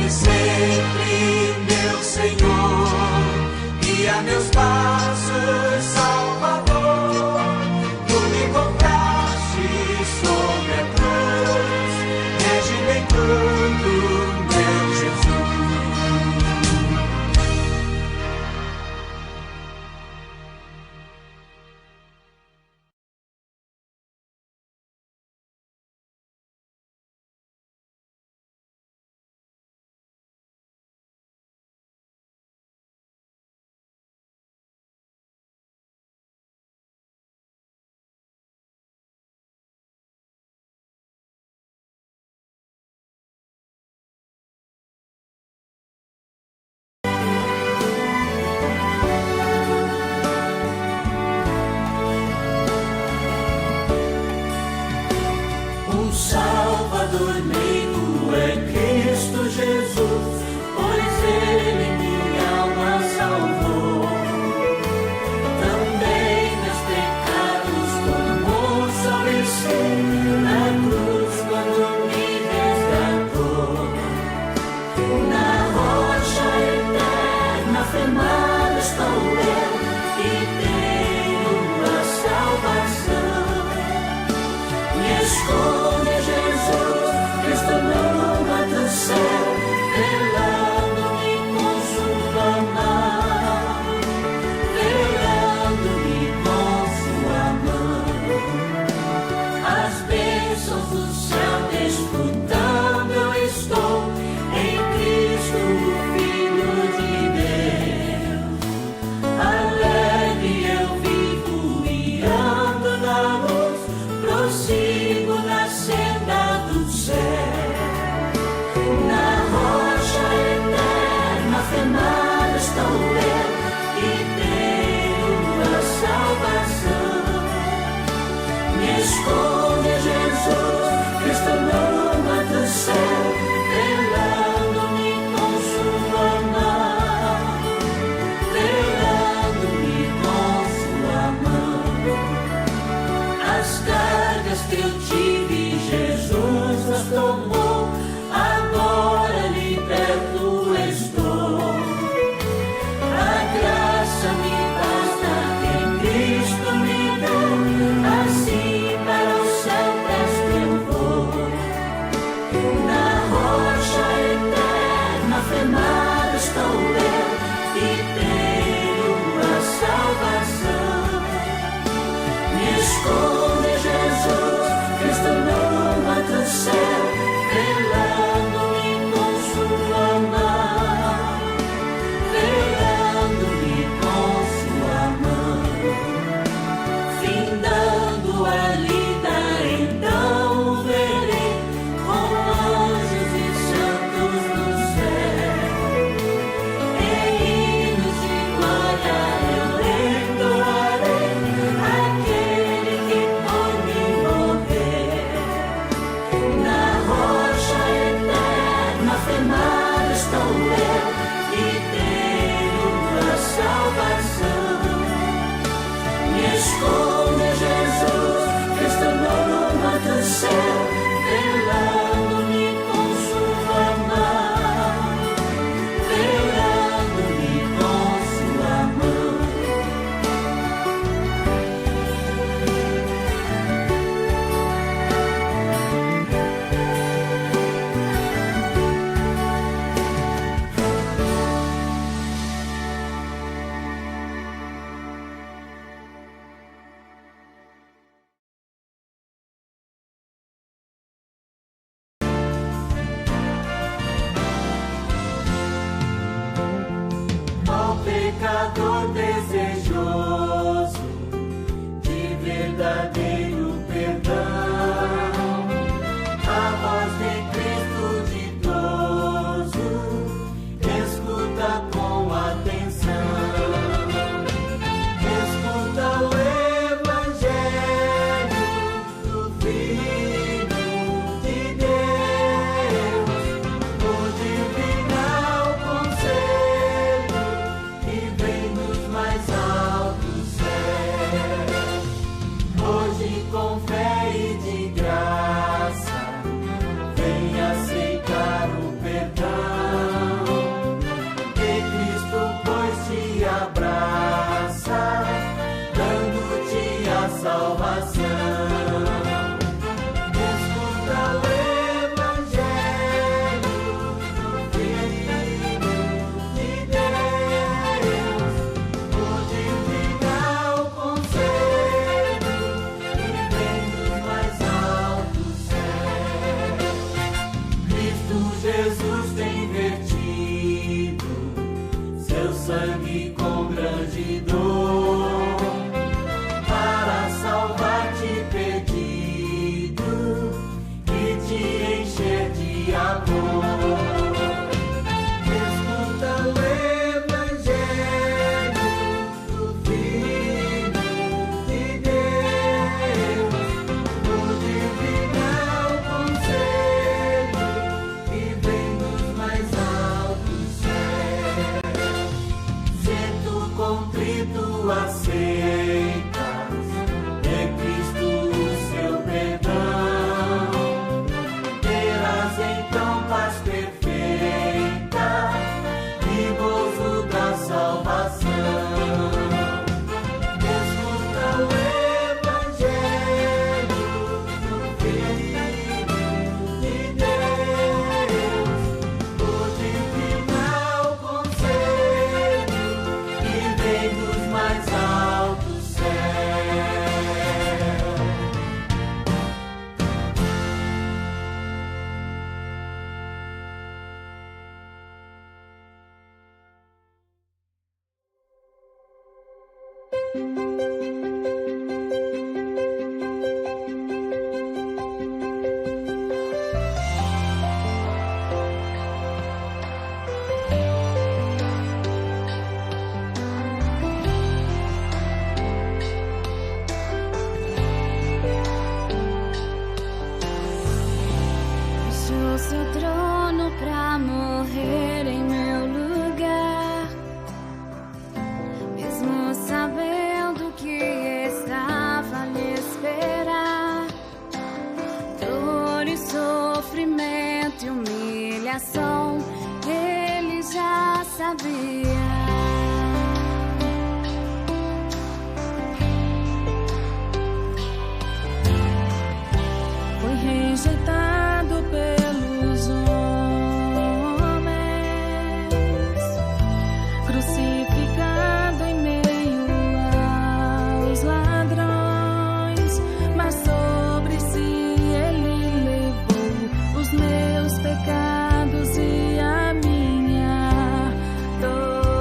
Guia-me sempre, meu Senhor, guia meus passos, Salvador. Tu me compraste sobre a cruz, rege-me em tudo, meu Jesus. O Salvador meio é Cristo Jesus, pois Ele minha alma salvou. Também meus pecados tomou sobre si na cruz quando me resgatou. Na rocha eterna firmado estou eu e tenho a salvação. Me esconde Jesus, Cristo no alto céu, velando-me com sua mão, velando-me com sua mão. As bênçãos do céu desfrutando eu estou, em Cristo, o Filho de Deus. Alegre eu vivo e ando na luz, prossigo na senda do céu. Na rocha eterna firmado estou eu e tenho a salvação. Me esconde Jesus, Cristo no alto céu, velando-me com sua mão, velando-me com sua mão. As cargas que eu tive, Jesus as tomou, agora liberto estou. A graça me basta, que Cristo me deu, assim para o céu presto eu vou. Na rocha eterna firmado estou eu e tenho a salvação. Me esconde Jesus, Cristo no alto céu, velando-me com sua mão, velando-me com sua mão. Findando a lida, então o verei com anjos e santos no céu. Em hinos de glória eu entoarei aquele que por mim morreu. Na rocha eterna firmado estou eu e tenho a salvação. Me esconde Jesus, Cristo no alto céu, velando-me com sua mão, velando-me com sua mão. Ao pecador desejoso de verdadeiro perdão, a voz de Cristo ditoso escuta com atenção. Escuta o Evangelho do Filho de Deus, o divinal conselho que vem dos mais altos céus. Hoje com fé e de graça vem aceitar o perdão. Seu trono pra morrer em meu lugar, mesmo sabendo que estava a lhe esperar. Dor e sofrimento e humilhação, ele já sabia. Foi rejeitado pelos homens, crucificado em meio aos ladrões, mas sobre si ele levou os meus pecados e a minha dor.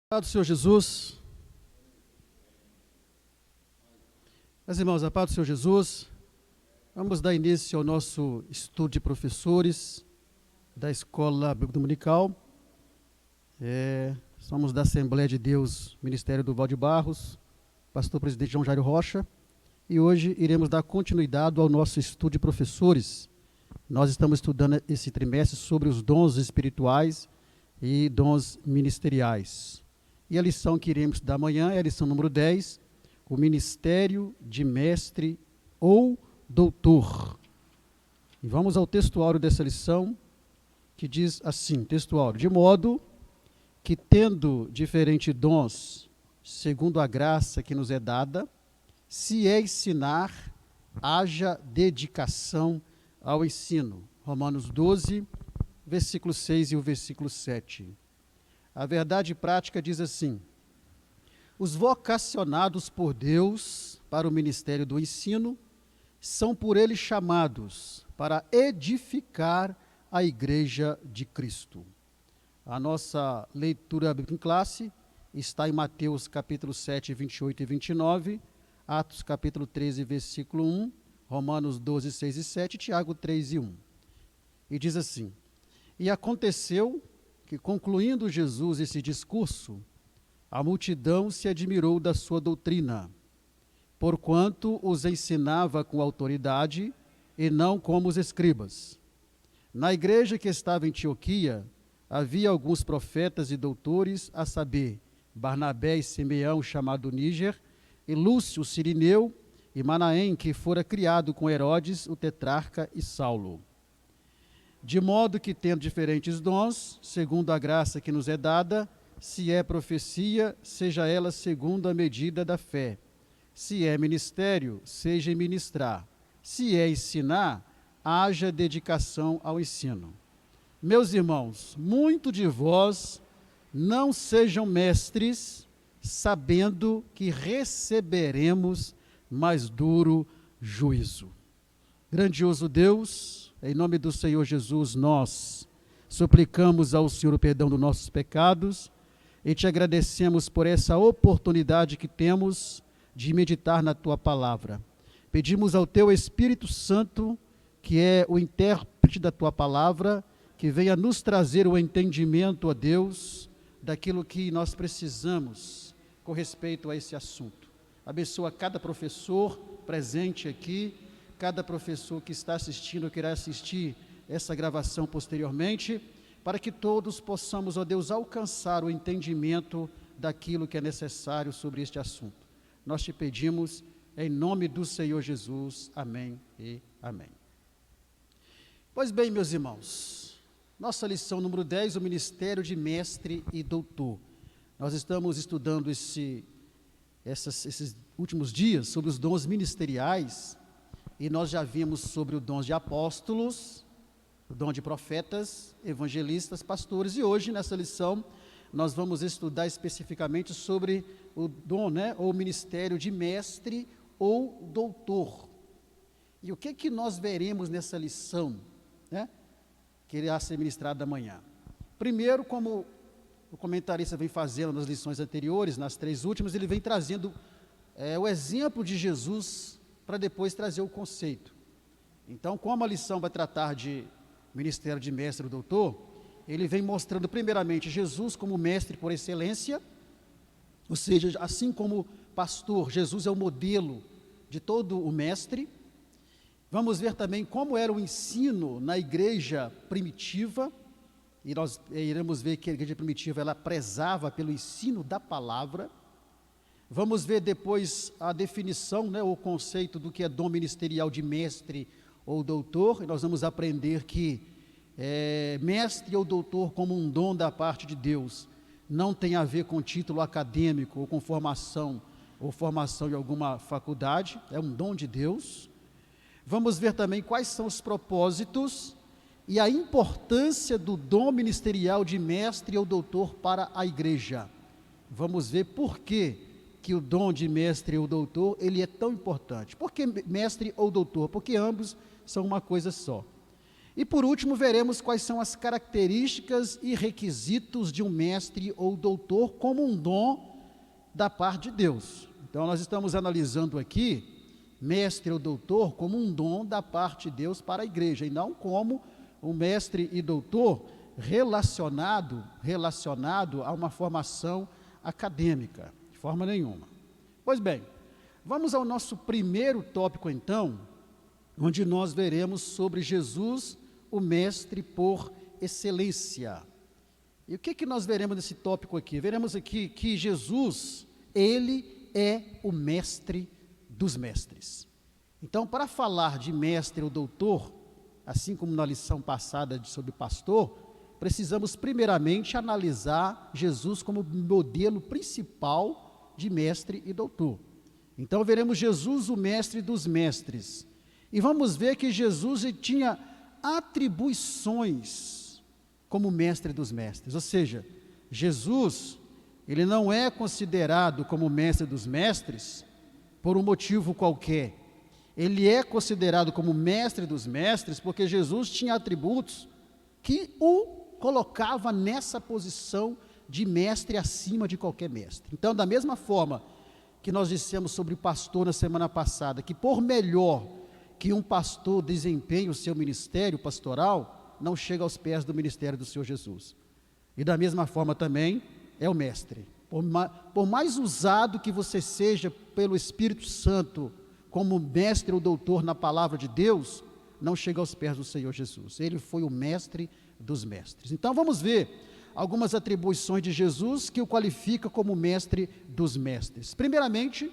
A paz do Senhor Jesus. Meus irmãos, a paz do Senhor Jesus. Vamos dar início ao nosso estudo de professores da Escola Bíblica Dominical. Somos da Assembleia de Deus, Ministério do Valde Barros, pastor presidente João Jairo Rocha, e hoje iremos dar continuidade ao nosso estudo de professores. Nós estamos estudando esse trimestre sobre os dons espirituais e dons ministeriais. E a lição que iremos estudar amanhã é a lição número 10, o ministério de mestre ou doutor. E vamos ao textuário dessa lição, que diz assim, textuário: de modo que, tendo diferentes dons, segundo a graça que nos é dada, se é ensinar, haja dedicação ao ensino. Romanos 12, versículo 6 e o versículo 7. A verdade prática diz assim: os vocacionados por Deus para o ministério do ensino são por ele chamados para edificar a igreja de Cristo. A nossa leitura bíblica em classe está em Mateus capítulo 7, 28 e 29, Atos capítulo 13, versículo 1, Romanos 12, 6 e 7, Tiago 3 e 1. E diz assim: e aconteceu que, concluindo Jesus esse discurso, a multidão se admirou da sua doutrina, porquanto os ensinava com autoridade e não como os escribas. Na igreja que estava em Antioquia, havia alguns profetas e doutores, a saber, Barnabé e Simeão, chamado Níger, e Lúcio, Cirineu, e Manaém, que fora criado com Herodes, o tetrarca, e Saulo. De modo que, tendo diferentes dons, segundo a graça que nos é dada, se é profecia, seja ela segundo a medida da fé. Se é ministério, seja em ministrar. Se é ensinar, haja dedicação ao ensino. Meus irmãos, muito de vós não sejam mestres, sabendo que receberemos mais duro juízo. Grandioso Deus, em nome do Senhor Jesus, nós suplicamos ao Senhor o perdão dos nossos pecados e te agradecemos por essa oportunidade que temos de meditar na tua palavra. Pedimos ao teu Espírito Santo, que é o intérprete da tua palavra, que venha nos trazer o entendimento, ó Deus, daquilo que nós precisamos com respeito a esse assunto. Abençoa cada professor presente aqui, cada professor que está assistindo ou que irá assistir essa gravação posteriormente, para que todos possamos, ó Deus, alcançar o entendimento daquilo que é necessário sobre este assunto. Nós te pedimos em nome do Senhor Jesus. Amém e amém. Pois bem, meus irmãos, nossa lição número 10, o ministério de mestre e doutor. Nós estamos estudando esses últimos dias sobre os dons ministeriais, e nós já vimos sobre o dom de apóstolos, o dom de profetas, evangelistas, pastores, e hoje nessa lição nós vamos estudar especificamente sobre o dom, ou ministério de mestre ou doutor. E o que nós veremos nessa lição, que irá ser ministrada amanhã? Primeiro, como o comentarista vem fazendo nas lições anteriores, nas 3 últimas, ele vem trazendo o exemplo de Jesus para depois trazer o conceito. Então, como a lição vai tratar de ministério de mestre ou doutor, ele vem mostrando primeiramente Jesus como mestre por excelência, ou seja, assim como pastor, Jesus é o modelo de todo o mestre. Vamos ver também como era o ensino na igreja primitiva, e nós iremos ver que a igreja primitiva ela prezava pelo ensino da palavra. Vamos ver depois a definição, o conceito do que é dom ministerial de mestre ou doutor, e nós vamos aprender que mestre ou doutor como um dom da parte de Deus não tem a ver com título acadêmico ou com formação em alguma faculdade, é um dom de Deus. Vamos ver também quais são os propósitos e a importância do dom ministerial de mestre ou doutor para a igreja. Vamos ver por que o dom de mestre ou doutor ele é tão importante. Por que mestre ou doutor? Porque ambos são uma coisa só. E por último, veremos quais são as características e requisitos de um mestre ou doutor como um dom da parte de Deus. Então nós estamos analisando aqui mestre ou doutor como um dom da parte de Deus para a igreja, e não como um mestre e doutor relacionado a uma formação acadêmica, de forma nenhuma. Pois bem, vamos ao nosso primeiro tópico então, onde nós veremos sobre Jesus, o mestre por excelência. E o que nós veremos nesse tópico aqui? Veremos aqui que Jesus, ele é o mestre dos mestres. Então, para falar de mestre ou doutor, assim como na lição passada sobre pastor, precisamos primeiramente analisar Jesus como modelo principal de mestre e doutor. Então, veremos Jesus, o mestre dos mestres. E vamos ver que Jesus tinha atribuições como mestre dos mestres, ou seja, Jesus, ele não é considerado como mestre dos mestres por um motivo qualquer. Ele é considerado como mestre dos mestres porque Jesus tinha atributos que o colocava nessa posição de mestre acima de qualquer mestre. Então, da mesma forma que nós dissemos sobre o pastor na semana passada, que por melhor que um pastor desempenhe o seu ministério pastoral, não chega aos pés do ministério do Senhor Jesus. E da mesma forma também é o mestre. Por mais usado que você seja pelo Espírito Santo como mestre ou doutor na palavra de Deus, não chega aos pés do Senhor Jesus. Ele foi o mestre dos mestres. Então vamos ver algumas atribuições de Jesus que o qualifica como mestre dos mestres. Primeiramente,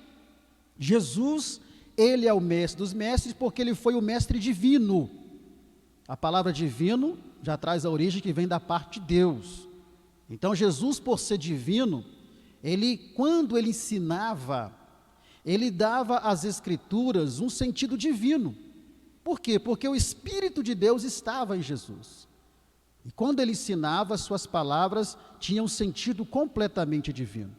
Jesus, ele é o mestre dos mestres porque ele foi o mestre divino. A palavra divino já traz a origem que vem da parte de Deus. Então Jesus, por ser divino, quando ele ensinava, ele dava às Escrituras um sentido divino. Por quê? Porque o Espírito de Deus estava em Jesus. E quando ele ensinava, suas palavras tinham um sentido completamente divino.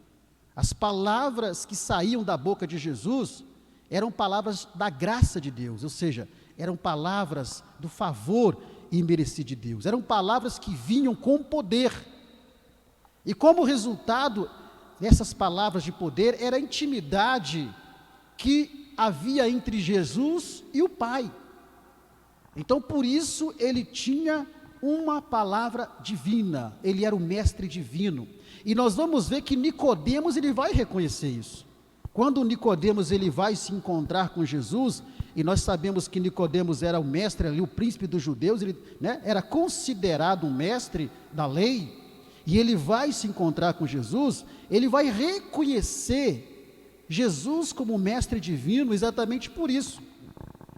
As palavras que saíam da boca de Jesus eram palavras da graça de Deus, ou seja, eram palavras do favor imerecido de Deus. Eram palavras que vinham com poder. E como resultado dessas palavras de poder, era a intimidade que havia entre Jesus e o Pai. Então, por isso, ele tinha uma palavra divina, ele era o mestre divino. E nós vamos ver que Nicodemos, ele vai reconhecer isso. Quando Nicodemos, ele vai se encontrar com Jesus, e nós sabemos que Nicodemos era o mestre ali, o príncipe dos judeus, ele, era considerado um mestre da lei, e ele vai se encontrar com Jesus, ele vai reconhecer Jesus como mestre divino exatamente por isso.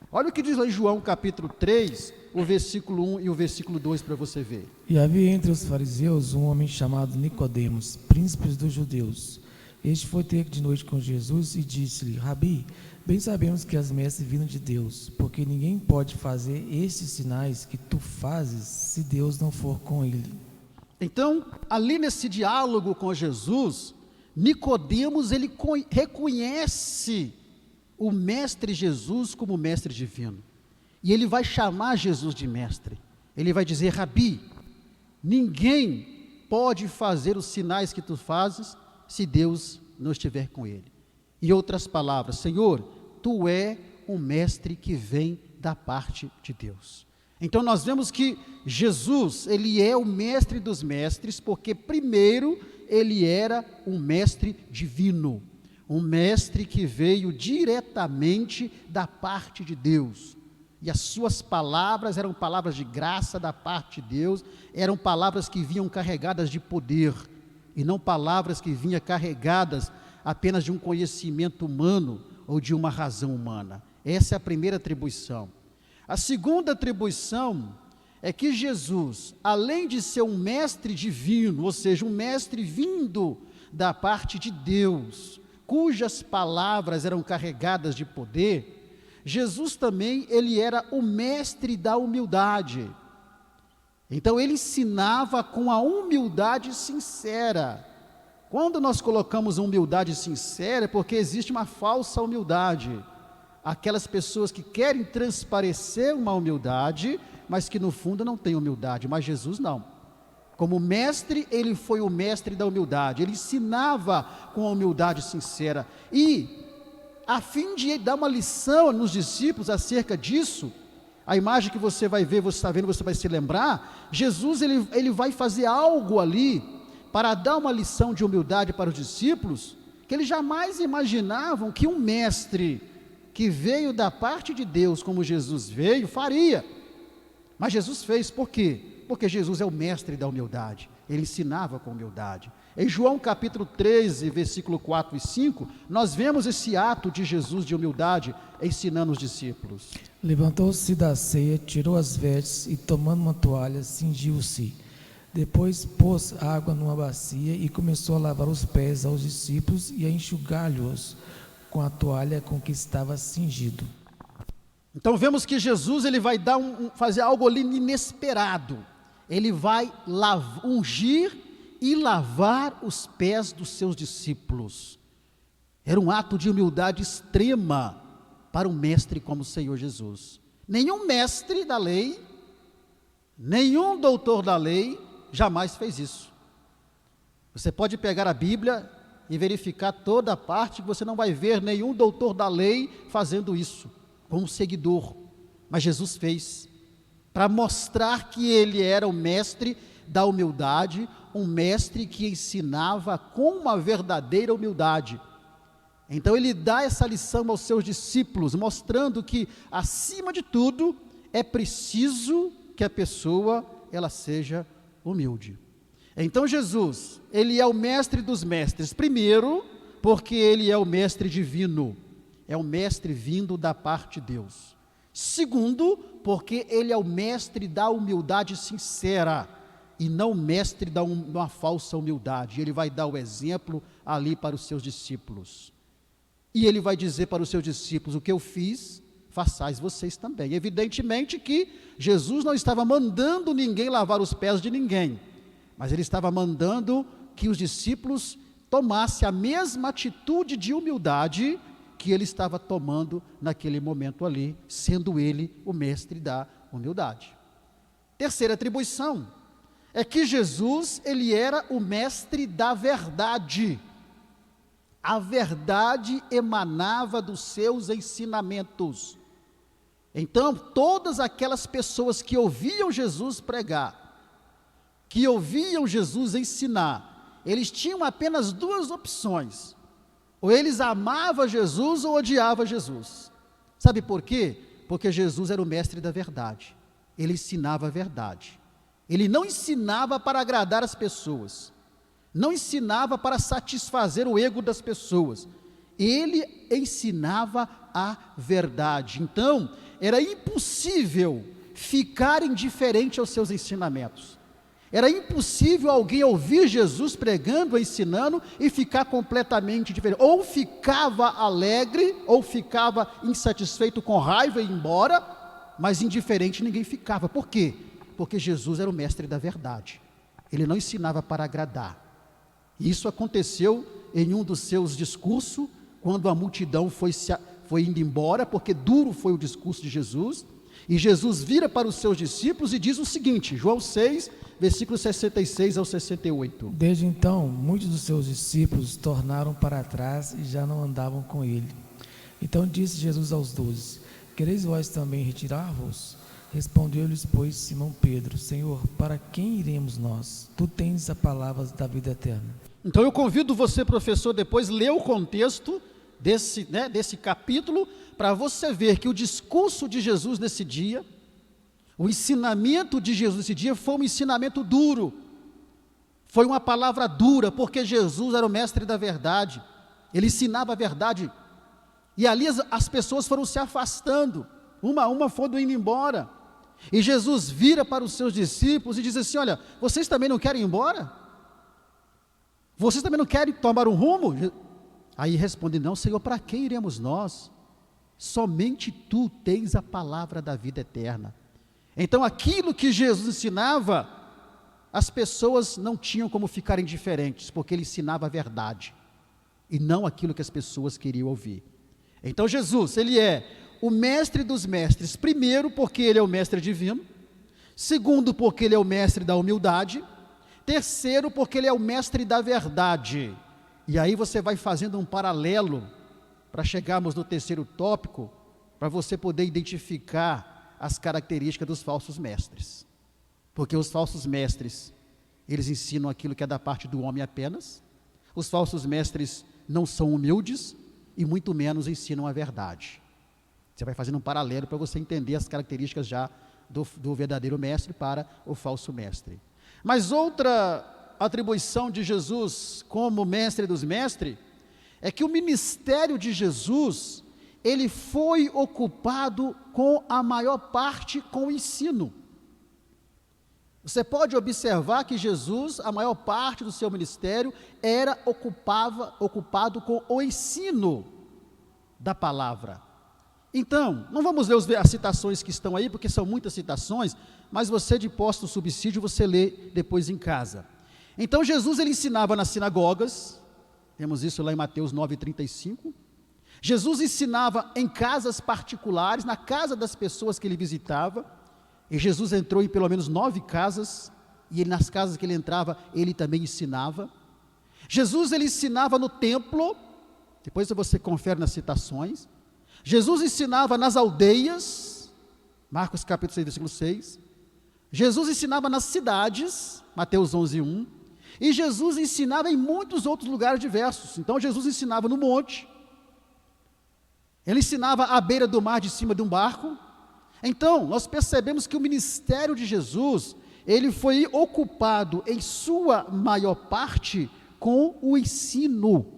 Olha o que diz lá em João capítulo 3, o versículo 1 e o versículo 2 para você ver. E havia entre os fariseus um homem chamado Nicodemos, príncipe dos judeus. Este foi ter de noite com Jesus e disse-lhe: Rabi, bem sabemos que as mestres viram de Deus, porque ninguém pode fazer estes sinais que tu fazes se Deus não for com ele. Então, ali nesse diálogo com Jesus, Nicodemos, ele reconhece o mestre Jesus como mestre divino. E ele vai chamar Jesus de mestre. Ele vai dizer: Rabi, ninguém pode fazer os sinais que tu fazes se Deus não estiver com ele. Em outras palavras, Senhor, tu é um mestre que vem da parte de Deus. Então nós vemos que Jesus, ele é o mestre dos mestres, porque primeiro ele era um mestre divino, um mestre que veio diretamente da parte de Deus, e as suas palavras eram palavras de graça da parte de Deus, eram palavras que vinham carregadas de poder, e não palavras que vinham carregadas apenas de um conhecimento humano, ou de uma razão humana. Essa é a primeira atribuição. A segunda atribuição é que Jesus, além de ser um mestre divino, ou seja, um mestre vindo da parte de Deus, cujas palavras eram carregadas de poder, Jesus também, ele era o mestre da humildade. Então ele ensinava com a humildade sincera. Quando nós colocamos humildade sincera, é porque existe uma falsa humildade. Aquelas pessoas que querem transparecer uma humildade mas que no fundo não tem humildade. Mas Jesus não. Como mestre, ele foi o mestre da humildade. Ele ensinava com a humildade sincera. E, a fim de dar uma lição nos discípulos acerca disso, a imagem que você vai ver, você está vendo, você vai se lembrar, Jesus ele vai fazer algo ali, para dar uma lição de humildade para os discípulos, que eles jamais imaginavam que um mestre, que veio da parte de Deus, como Jesus veio, faria. Mas Jesus fez, por quê? Porque Jesus é o mestre da humildade, ele ensinava com humildade. Em João capítulo 13, versículo 4 e 5, nós vemos esse ato de Jesus de humildade, ensinando os discípulos. Levantou-se da ceia, tirou as vestes e, tomando uma toalha, cingiu-se. Depois pôs água numa bacia e começou a lavar os pés aos discípulos e a enxugar-lhes com a toalha com que estava cingido. Então vemos que Jesus ele vai fazer algo ali inesperado. Ele vai ungir e lavar os pés dos seus discípulos. Era um ato de humildade extrema para um mestre como o Senhor Jesus. Nenhum mestre da lei, nenhum doutor da lei jamais fez isso. Você pode pegar a Bíblia e verificar toda a parte, que você não vai ver nenhum doutor da lei fazendo isso, como um seguidor. Mas Jesus fez, para mostrar que ele era o mestre da humildade, um mestre que ensinava com uma verdadeira humildade. Então ele dá essa lição aos seus discípulos, mostrando que, acima de tudo, é preciso que a pessoa, ela seja humilde. Então Jesus, ele é o mestre dos mestres, primeiro, porque ele é o mestre divino, é o mestre vindo da parte de Deus. Segundo, porque ele é o mestre da humildade sincera, e não mestre de uma falsa humildade. Ele vai dar o exemplo ali para os seus discípulos. E ele vai dizer para os seus discípulos: o que eu fiz, façais vocês também. Evidentemente que Jesus não estava mandando ninguém lavar os pés de ninguém, mas ele estava mandando que os discípulos tomassem a mesma atitude de humildade que ele estava tomando naquele momento ali, sendo ele o mestre da humildade. Terceira atribuição é que Jesus, ele era o mestre da verdade. A verdade emanava dos seus ensinamentos. Então, todas aquelas pessoas que ouviam Jesus pregar, que ouviam Jesus ensinar, eles tinham apenas duas opções: ou eles amavam Jesus ou odiavam Jesus. Sabe por quê? Porque Jesus era o mestre da verdade, ele ensinava a verdade. Ele não ensinava para agradar as pessoas, não ensinava para satisfazer o ego das pessoas, ele ensinava a verdade. Então, era impossível ficar indiferente aos seus ensinamentos. Era impossível alguém ouvir Jesus pregando, ensinando e ficar completamente diferente. Ou ficava alegre, ou ficava insatisfeito, com raiva e ia embora, mas indiferente ninguém ficava. Por quê? Porque Jesus era o mestre da verdade. Ele não ensinava para agradar. E isso aconteceu em um dos seus discursos, quando a multidão foi indo embora, porque duro foi o discurso de Jesus. E Jesus vira para os seus discípulos e diz o seguinte, João 6, versículos 66 ao 68. Desde então, muitos dos seus discípulos tornaram para trás e já não andavam com ele. Então disse Jesus aos 12: quereis vós também retirar-vos? Respondeu-lhes, pois, Simão Pedro: Senhor, para quem iremos nós? Tu tens a palavra da vida eterna. Então eu convido você, professor, depois ler o contexto desse capítulo, para você ver que o discurso de Jesus nesse dia, o ensinamento de Jesus nesse dia foi um ensinamento duro, foi uma palavra dura, porque Jesus era o mestre da verdade, ele ensinava a verdade, e ali as pessoas foram se afastando, uma a uma foram indo embora, e Jesus vira para os seus discípulos e diz assim: olha, vocês também não querem ir embora? Vocês também não querem tomar um rumo? Aí responde: não, Senhor, para quem iremos nós? Somente tu tens a palavra da vida eterna. Então aquilo que Jesus ensinava, as pessoas não tinham como ficar indiferentes, porque ele ensinava a verdade, e não aquilo que as pessoas queriam ouvir. Então Jesus, ele é o mestre dos mestres, primeiro porque ele é o mestre divino, Segundo, porque ele é o mestre da humildade. Terceiro, porque ele é o mestre da verdade. E aí você vai fazendo um paralelo para chegarmos no terceiro tópico, para você poder identificar as características dos falsos mestres. Porque os falsos mestres, eles ensinam aquilo que é da parte do homem apenas. Os falsos mestres não são humildes e muito menos ensinam a verdade. Você vai fazendo um paralelo para você entender as características já do verdadeiro mestre para o falso mestre. Mas outra atribuição de Jesus como mestre dos mestres é que o ministério de Jesus, ele foi ocupado com a maior parte com o ensino. Você pode observar que Jesus, a maior parte do seu ministério, era ocupado com o ensino da palavra. Então, não vamos ler as citações que estão aí, porque são muitas citações, mas você, de posse do subsídio, você lê depois em casa. Então, Jesus, ele ensinava nas sinagogas, temos isso lá em Mateus 9,35. Jesus ensinava em casas particulares, na casa das pessoas que ele visitava. E Jesus entrou em pelo menos 9 casas, e nas casas que ele entrava, ele também ensinava. Jesus, ele ensinava no templo, depois você confere nas citações. Jesus ensinava nas aldeias, Marcos capítulo 6, versículo 6. Jesus ensinava nas cidades, Mateus 11:1. E Jesus ensinava em muitos outros lugares diversos. Então Jesus ensinava no monte, ele ensinava à beira do mar, de cima de um barco. Então nós percebemos que o ministério de Jesus, ele foi ocupado em sua maior parte com o ensino.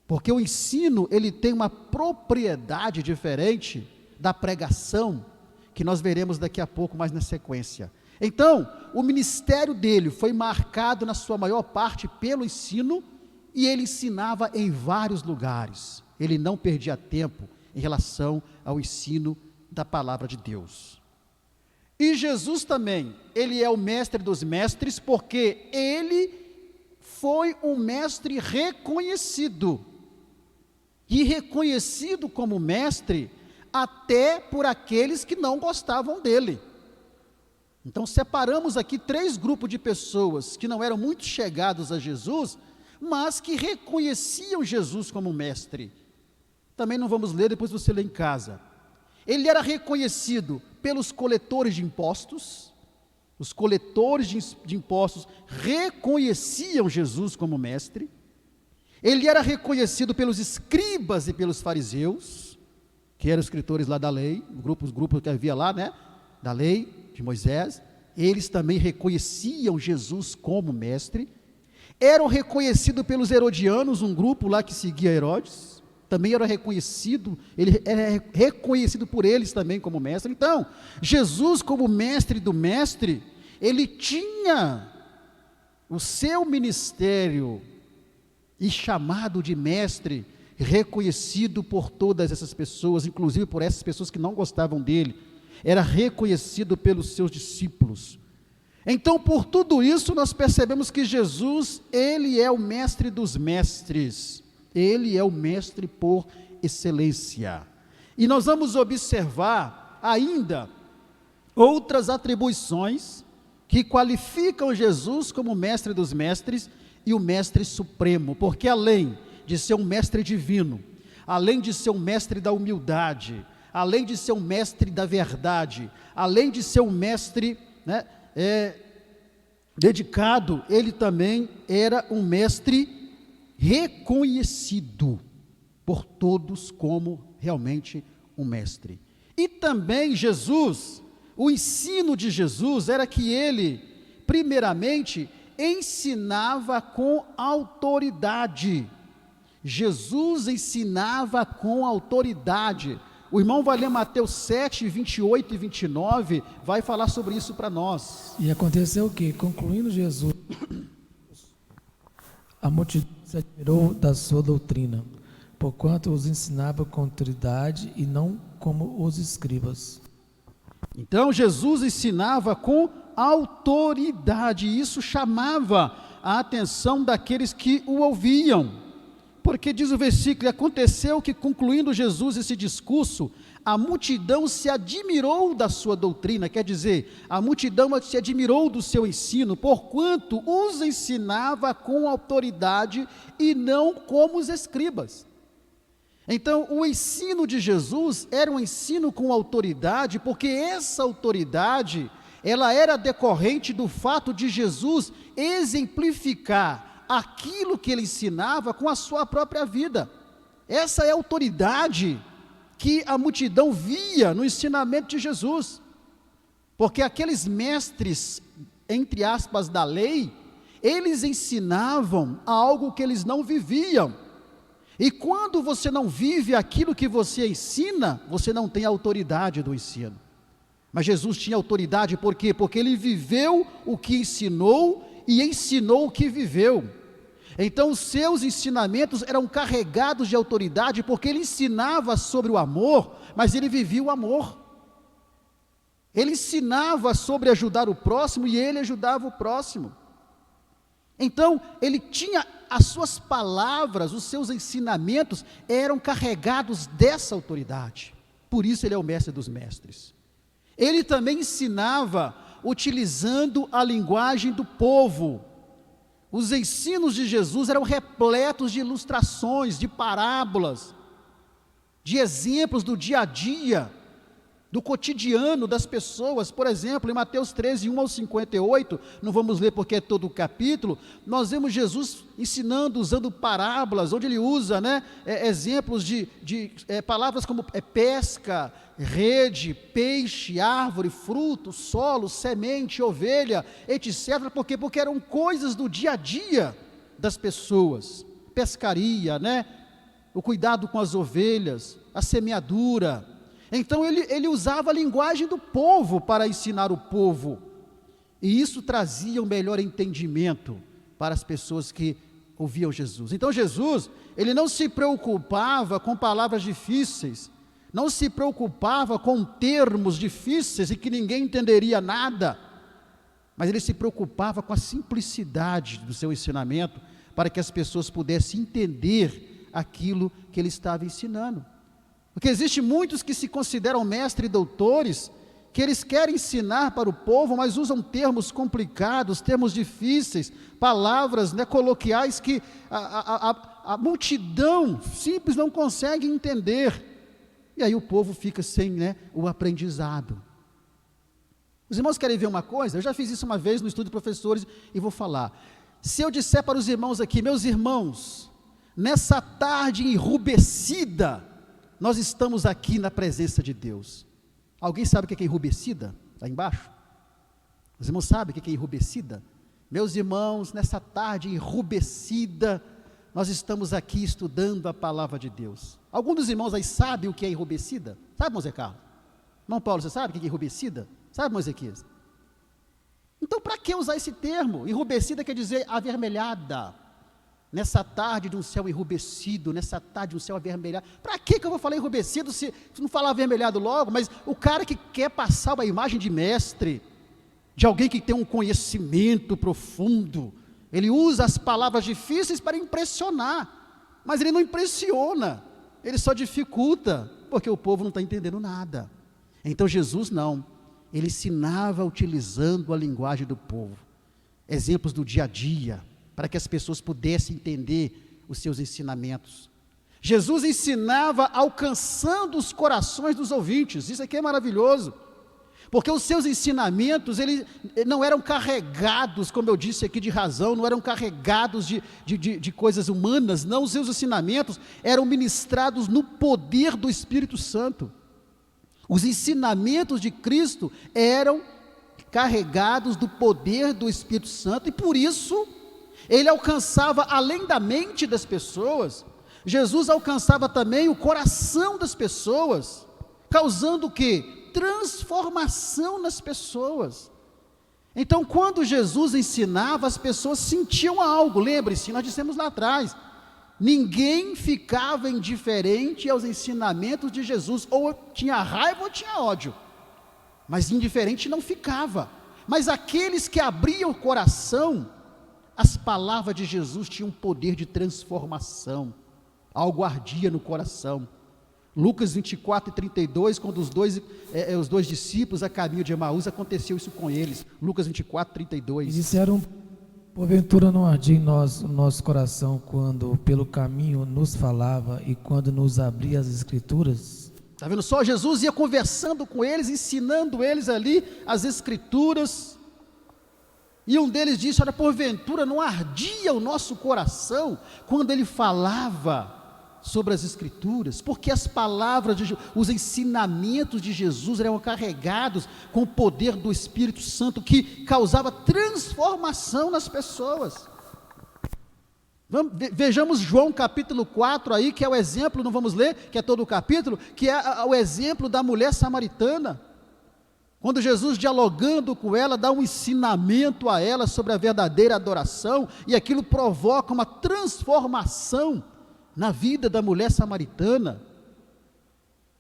Porque o ensino, ele tem uma propriedade diferente da pregação, que nós veremos daqui a pouco mais na sequência. Então, o ministério dele foi marcado na sua maior parte pelo ensino, e ele ensinava em vários lugares. Ele não perdia tempo em relação ao ensino da palavra de Deus. E Jesus também, ele é o mestre dos mestres, porque ele foi um mestre reconhecido. E reconhecido como mestre até por aqueles que não gostavam dele. Então separamos aqui 3 grupos de pessoas que não eram muito chegados a Jesus, mas que reconheciam Jesus como mestre. Também não vamos ler, depois você lê em casa. Ele era reconhecido pelos coletores de impostos. Os coletores de impostos reconheciam Jesus como mestre. Ele era reconhecido pelos escribas e pelos fariseus, que eram escritores lá da lei, o grupo que havia lá, né, da lei de Moisés. Eles também reconheciam Jesus como mestre. Eram reconhecidos pelos herodianos, um grupo lá que seguia Herodes, também era reconhecido, ele era reconhecido por eles também como mestre. Então, Jesus, como mestre do mestre, ele tinha o seu ministério e chamado de mestre, reconhecido por todas essas pessoas, inclusive por essas pessoas que não gostavam dele. Era reconhecido pelos seus discípulos. Então, por tudo isso, nós percebemos que Jesus, ele é o mestre dos mestres. Ele é o mestre por excelência. E nós vamos observar ainda outras atribuições que qualificam Jesus como mestre dos mestres e o mestre supremo, porque além de ser um mestre divino, além de ser um mestre da humildade, além de ser um mestre da verdade, além de ser um mestre, né, dedicado, ele também era um mestre reconhecido por todos como realmente um mestre. E também Jesus, o ensino de Jesus era que ele, primeiramente, ensinava com autoridade. Jesus ensinava com autoridade. O irmão vai ler Mateus 7, 28 e 29, vai falar sobre isso para nós. E aconteceu o quê? Concluindo Jesus, a multidão se admirou da sua doutrina, porquanto os ensinava com autoridade e não como os escribas. Então Jesus ensinava com autoridade, e isso chamava a atenção daqueles que o ouviam, Porque diz o versículo, aconteceu que concluindo Jesus esse discurso, a multidão se admirou da sua doutrina, quer dizer, a multidão se admirou do seu ensino, porquanto os ensinava com autoridade e não como os escribas. Então, o ensino de Jesus era um ensino com autoridade, porque essa autoridade, ela era decorrente do fato de Jesus exemplificar aquilo que ele ensinava com a sua própria vida. Essa é a autoridade que a multidão via no ensinamento de Jesus, porque aqueles mestres, entre aspas, da lei, eles ensinavam algo que eles não viviam, e quando você não vive aquilo que você ensina, você não tem autoridade do ensino. Mas Jesus tinha autoridade, por quê? Porque ele viveu o que ensinou e ensinou o que viveu. Então os seus ensinamentos eram carregados de autoridade, porque ele ensinava sobre o amor, mas ele vivia o amor. Ele ensinava sobre ajudar o próximo e ele ajudava o próximo. Então ele tinha as suas palavras, os seus ensinamentos eram carregados dessa autoridade. Por isso ele é o mestre dos mestres. Ele também ensinava utilizando a linguagem do povo. Os ensinos de Jesus eram repletos de ilustrações, de parábolas, de exemplos do dia a dia, do cotidiano das pessoas. Por exemplo, em Mateus 13, 1 ao 58, não vamos ler porque é todo o capítulo, nós vemos Jesus ensinando, usando parábolas, onde ele usa exemplos de palavras como pesca, rede, peixe, árvore, fruto, solo, semente, ovelha, etc. Por quê? Porque eram coisas do dia a dia das pessoas. Pescaria, o cuidado com as ovelhas, a semeadura. Então ele usava a linguagem do povo para ensinar o povo, e isso trazia um melhor entendimento para as pessoas que ouviam Jesus. Então Jesus, ele não se preocupava com palavras difíceis, não se preocupava com termos difíceis e que ninguém entenderia nada, mas ele se preocupava com a simplicidade do seu ensinamento, para que as pessoas pudessem entender aquilo que ele estava ensinando. Porque existem muitos que se consideram mestres e doutores, que eles querem ensinar para o povo, mas usam termos complicados, termos difíceis, palavras coloquiais que a multidão simples não consegue entender, e aí o povo fica sem o aprendizado. Os irmãos querem ver uma coisa? Eu já fiz isso uma vez no estudo de professores e vou falar. Se eu disser para os irmãos aqui, meus irmãos, nessa tarde enrubescida, nós estamos aqui na presença de Deus. Alguém sabe o que é enrubescida? Lá embaixo? Os irmãos sabem o que é enrubescida? Meus irmãos, nessa tarde enrubescida, nós estamos aqui estudando a palavra de Deus. Algum dos irmãos aí sabe o que é enrubescida? Sabe, irmão Zé Carlos? Irmão Paulo, você sabe o que é enrubescida? Sabe, irmão Ezequias? Então, para que usar esse termo? Enrubescida quer dizer avermelhada. Nessa tarde de um céu enrubescido, nessa tarde de um céu avermelhado. Para que eu vou falar enrubescido se não falar avermelhado logo? Mas o cara que quer passar uma imagem de mestre, de alguém que tem um conhecimento profundo, ele usa as palavras difíceis para impressionar, mas ele não impressiona, ele só dificulta, porque o povo não está entendendo nada. Então Jesus não, ele ensinava utilizando a linguagem do povo, exemplos do dia a dia, para que as pessoas pudessem entender os seus ensinamentos. Jesus ensinava alcançando os corações dos ouvintes. Isso aqui é maravilhoso, porque os seus ensinamentos, eles não eram carregados, como eu disse aqui, de razão, não eram carregados de coisas humanas, não, os seus ensinamentos eram ministrados no poder do Espírito Santo. Os ensinamentos de Cristo eram carregados do poder do Espírito Santo, e por isso ele alcançava, além da mente das pessoas, Jesus alcançava também o coração das pessoas, causando o quê? Transformação nas pessoas. Então, quando Jesus ensinava, as pessoas sentiam algo. Lembre-se, nós dissemos lá atrás, ninguém ficava indiferente aos ensinamentos de Jesus, ou tinha raiva ou tinha ódio, mas indiferente não ficava. Mas aqueles que abriam o coração, as palavras de Jesus tinham poder de transformação. algo ardia no coração. Lucas 24 e 32, quando os dois discípulos a caminho de Emaús, aconteceu isso com eles. Lucas 24, E 32. disseram: porventura não ardia em nós o nosso coração quando pelo caminho nos falava e quando nos abria as Escrituras? Está vendo só? Jesus ia conversando com eles, ensinando eles ali as Escrituras. E um deles disse: olha, porventura não ardia o nosso coração quando ele falava sobre as Escrituras? Porque as palavras, os ensinamentos de Jesus eram carregados com o poder do Espírito Santo, que causava transformação nas pessoas. Vejamos João capítulo 4 aí, que é o exemplo, não vamos ler, que é todo o capítulo, que é o exemplo da mulher samaritana. Quando Jesus, dialogando com ela, dá um ensinamento a ela sobre a verdadeira adoração, e aquilo provoca uma transformação na vida da mulher samaritana.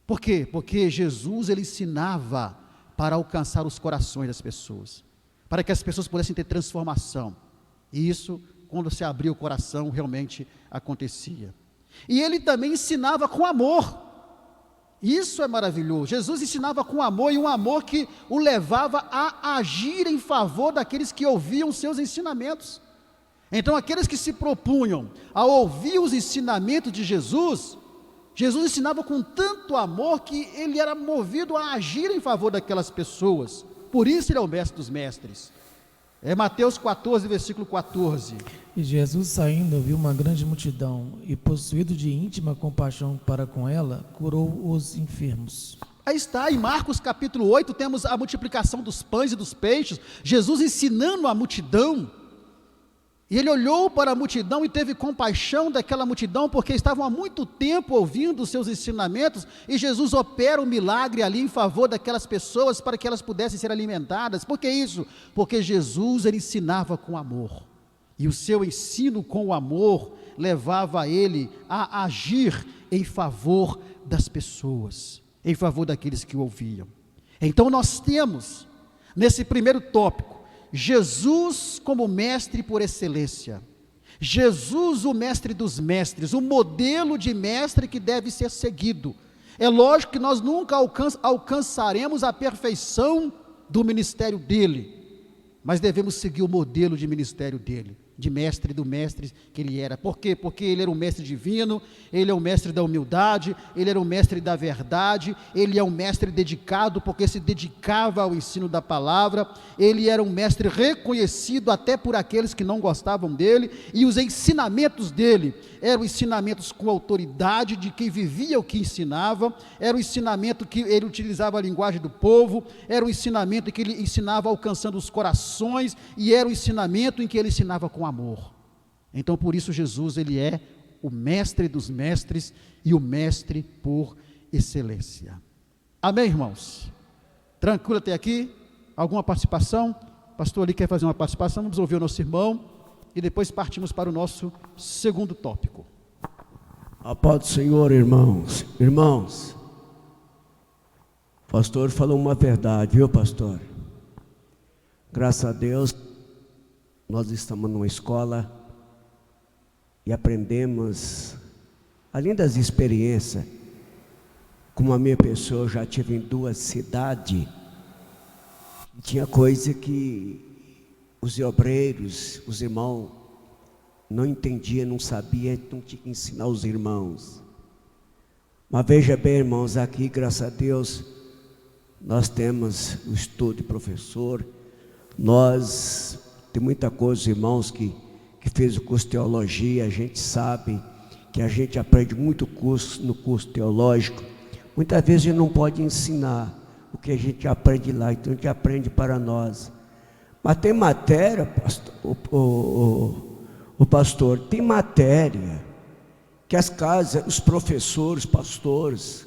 Por quê? Porque Jesus, ele ensinava para alcançar os corações das pessoas, para que as pessoas pudessem ter transformação, e isso, quando se abria o coração, realmente acontecia. E ele também ensinava com amor. Isso é maravilhoso. Jesus ensinava com amor, e um amor que o levava a agir em favor daqueles que ouviam seus ensinamentos. Então, aqueles que se propunham a ouvir os ensinamentos de Jesus, Jesus ensinava com tanto amor que ele era movido a agir em favor daquelas pessoas. Por isso ele é o mestre dos mestres. É Mateus 14, versículo 14. E Jesus, saindo, viu uma grande multidão e, possuído de íntima compaixão para com ela, curou os enfermos. Aí está, em Marcos capítulo 8, temos a multiplicação dos pães e dos peixes, Jesus ensinando a multidão. E ele olhou para a multidão e teve compaixão daquela multidão, porque estavam há muito tempo ouvindo os seus ensinamentos, e Jesus opera um milagre ali em favor daquelas pessoas, para que elas pudessem ser alimentadas. Por que isso? Porque Jesus, ele ensinava com amor, e o seu ensino com o amor levava ele a agir em favor das pessoas, em favor daqueles que o ouviam. Então nós temos, nesse primeiro tópico, Jesus como mestre por excelência, Jesus o mestre dos mestres, o modelo de mestre que deve ser seguido. É lógico que nós nunca alcançaremos a perfeição do ministério dele, mas devemos seguir o modelo de ministério dele, de mestre do mestre que ele era. Por quê? Porque ele era um mestre divino, ele é um mestre da humildade, ele era um mestre da verdade, ele é um mestre dedicado, porque se dedicava ao ensino da palavra, ele era um mestre reconhecido até por aqueles que não gostavam dele, e os ensinamentos dele eram ensinamentos com autoridade de quem vivia o que ensinava, era um ensinamento que ele utilizava a linguagem do povo, era um ensinamento que ele ensinava alcançando os corações, e era um ensinamento em que ele ensinava com amor. Então, por isso Jesus, ele é o mestre dos mestres e o mestre por excelência. Amém, irmãos? Tranquilo até aqui? Alguma participação? O pastor ali quer fazer uma participação, vamos ouvir o nosso irmão e depois partimos para o nosso segundo tópico. A paz do Senhor, irmãos. Irmãos, o pastor falou uma verdade, viu, pastor? Graças a Deus, nós estamos numa escola e aprendemos, além das experiências, como a minha pessoa, eu já tive em 2 cidades, tinha coisa que os obreiros, os irmãos, não entendiam, não sabiam, então tinha que ensinar os irmãos. Mas veja bem, irmãos, aqui, graças a Deus, nós temos o estudo de professor, nós... Tem muita coisa, irmãos, que fez o curso de teologia, a gente sabe que a gente aprende muito curso no curso teológico. Muitas vezes a gente não pode ensinar o que a gente aprende lá, então a gente aprende para nós. Mas tem matéria, pastor, o pastor, tem matéria que as casas, os professores, pastores,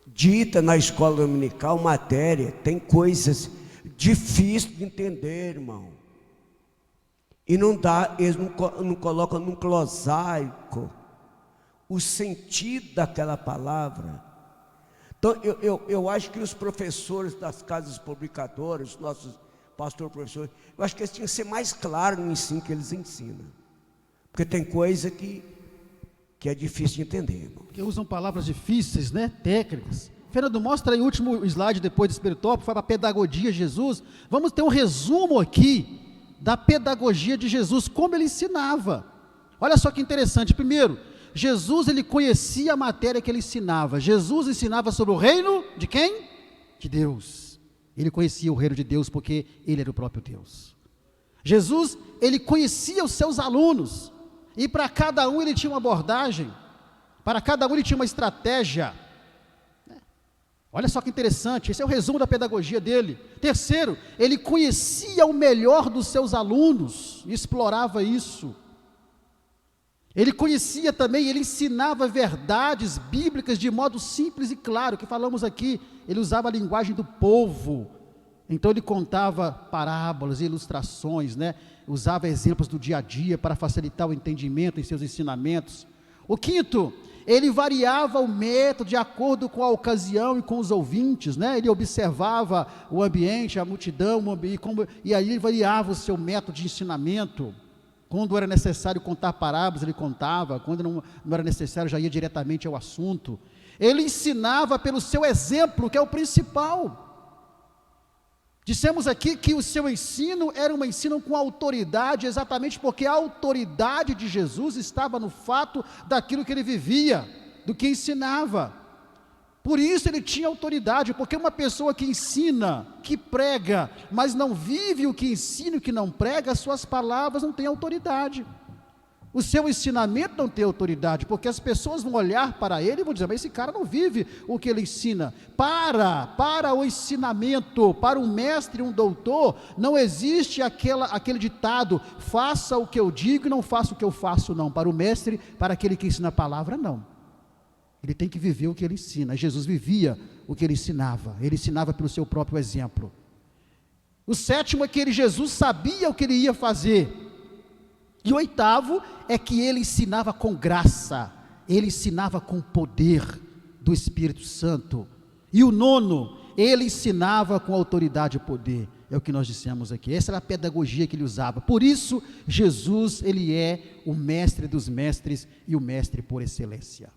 dita na escola dominical matéria, tem coisas difíceis de entender, irmão. E não dá, eles não colocam num glossário o sentido daquela palavra. Então eu acho que os professores das casas publicadoras, os nossos pastores professores, eu acho que eles tinham que ser mais claros no ensino que eles ensinam. Porque tem coisa que que é difícil de entender, irmão. Porque usam palavras difíceis, né? Técnicas. Fernando, mostra aí o último slide depois desse primeiro tópico, foi para a pedagogia de Jesus. Vamos ter um resumo aqui da pedagogia de Jesus, como ele ensinava. Olha só que interessante. Primeiro, Jesus, ele conhecia a matéria que ele ensinava. Jesus ensinava sobre o reino de quem? De Deus. Ele conhecia o reino de Deus porque ele era o próprio Deus. Jesus, ele conhecia os seus alunos. E para cada um ele tinha uma abordagem. Para cada um ele tinha uma estratégia. Olha só que interessante, esse é o resumo da pedagogia dele. Terceiro, ele conhecia o melhor dos seus alunos e explorava isso. Ele conhecia também, ele ensinava verdades bíblicas de modo simples e claro, que falamos aqui, ele usava a linguagem do povo. Então ele contava parábolas, ilustrações, né? Usava exemplos do dia a dia para facilitar o entendimento em seus ensinamentos. O quinto, ele variava o método de acordo com a ocasião e com os ouvintes, né? Ele observava o ambiente, a multidão, e aí ele variava o seu método de ensinamento. Quando era necessário contar parábolas, ele contava. Quando não era necessário, já ia diretamente ao assunto. Ele ensinava pelo seu exemplo, que é o principal. Dissemos aqui que o seu ensino era um ensino com autoridade, exatamente porque a autoridade de Jesus estava no fato daquilo que ele vivia, do que ensinava. Por isso ele tinha autoridade, porque uma pessoa que ensina, que prega, mas não vive o que ensina e o que não prega, as suas palavras não têm autoridade. O seu ensinamento não tem autoridade, porque as pessoas vão olhar para ele e vão dizer, mas esse cara não vive o que ele ensina. Para o ensinamento, para um mestre, um doutor, não existe aquele ditado, faça o que eu digo e não faça o que eu faço, não. Para o mestre, para aquele que ensina a palavra, não. Ele tem que viver o que ele ensina. Jesus vivia o que ele ensinava pelo seu próprio exemplo. O sétimo é que Jesus sabia o que ele ia fazer. E o oitavo é que ele ensinava com graça, ele ensinava com poder do Espírito Santo. E o nono, ele ensinava com autoridade e poder, é o que nós dissemos aqui. Essa era a pedagogia que ele usava. Por isso, Jesus, ele é o mestre dos mestres e o mestre por excelência.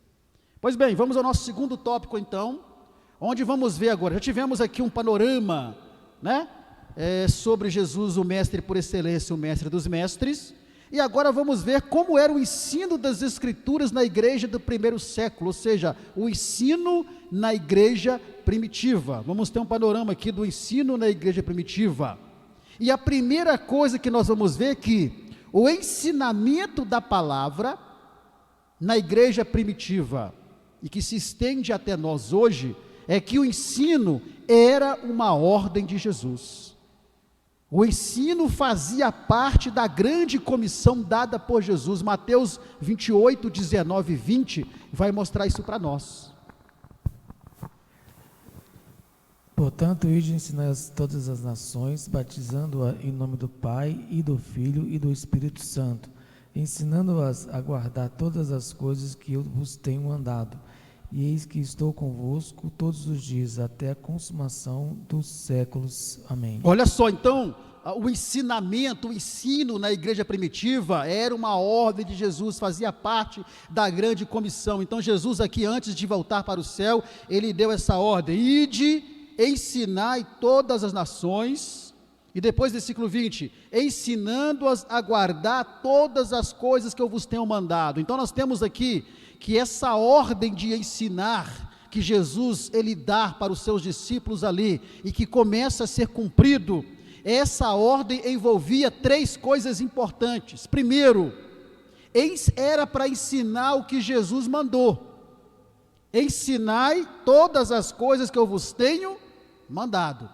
Pois bem, vamos ao nosso segundo tópico então, onde vamos ver agora, já tivemos aqui um panorama, né, sobre Jesus, o mestre por excelência, o mestre dos mestres. E agora vamos ver como era o ensino das Escrituras na igreja do primeiro século, ou seja, o ensino na igreja primitiva. Vamos ter um panorama aqui do ensino na igreja primitiva. E a primeira coisa que nós vamos ver é que o ensinamento da palavra na igreja primitiva, e que se estende até nós hoje, é que o ensino era uma ordem de Jesus. O ensino fazia parte da grande comissão dada por Jesus. Mateus 28, 19 e 20 vai mostrar isso para nós. Portanto, ide ensinar todas as nações, batizando-a em nome do Pai, e do Filho, e do Espírito Santo, ensinando-as a guardar todas as coisas que eu vos tenho mandado. E eis que estou convosco todos os dias, até a consumação dos séculos. Amém. Olha só, então, o ensinamento, o ensino na igreja primitiva era uma ordem de Jesus, fazia parte da grande comissão. Então Jesus aqui, antes de voltar para o céu, ele deu essa ordem: ide, ensinai todas as nações. E depois, versículo 20, ensinando-as a guardar todas as coisas que eu vos tenho mandado. Então nós temos aqui que essa ordem de ensinar, que Jesus ele dá para os seus discípulos ali, e que começa a ser cumprido, essa ordem envolvia três coisas importantes. Primeiro, era para ensinar o que Jesus mandou: ensinai todas as coisas que eu vos tenho mandado.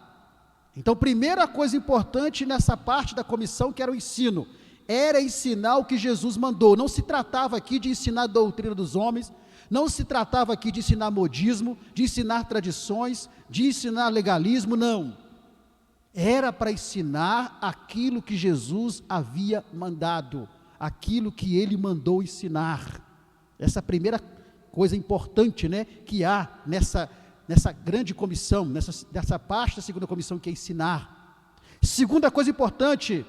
Então, primeira coisa importante nessa parte da comissão, que era o ensino, era ensinar o que Jesus mandou. Não se tratava aqui de ensinar a doutrina dos homens, não se tratava aqui de ensinar modismo, de ensinar tradições, de ensinar legalismo, não. Era para ensinar aquilo que Jesus havia mandado, aquilo que ele mandou ensinar. Essa primeira coisa importante, né, que há nessa grande comissão, nessa parte da segunda comissão, que é ensinar. Segunda coisa importante,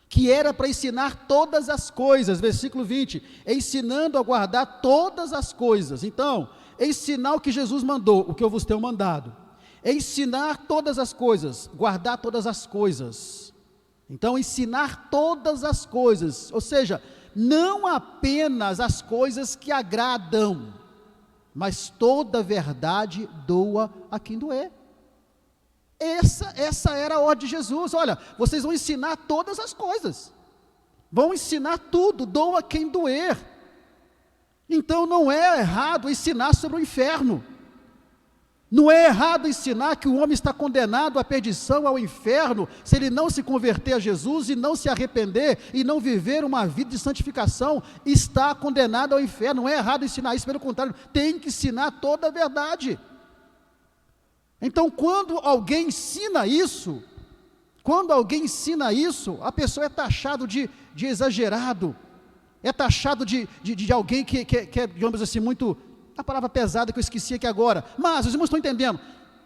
que era para ensinar todas as coisas, versículo 20, ensinando a guardar todas as coisas. Então, ensinar o que Jesus mandou, o que eu vos tenho mandado, ensinar todas as coisas, guardar todas as coisas. Então, ensinar todas as coisas, ou seja, não apenas as coisas que agradam, mas toda verdade doa a quem doer. Essa era a ordem de Jesus. Olha, vocês vão ensinar todas as coisas, vão ensinar tudo, doa quem doer. Então não é errado ensinar sobre o inferno, não é errado ensinar que o homem está condenado à perdição, ao inferno, se ele não se converter a Jesus e não se arrepender e não viver uma vida de santificação, está condenado ao inferno. Não é errado ensinar isso, pelo contrário, tem que ensinar toda a verdade. Então, quando alguém ensina isso, a pessoa é taxado de exagerado, é taxado de alguém que é, digamos assim, muito, a palavra pesada que eu esqueci aqui agora, mas os irmãos estão entendendo.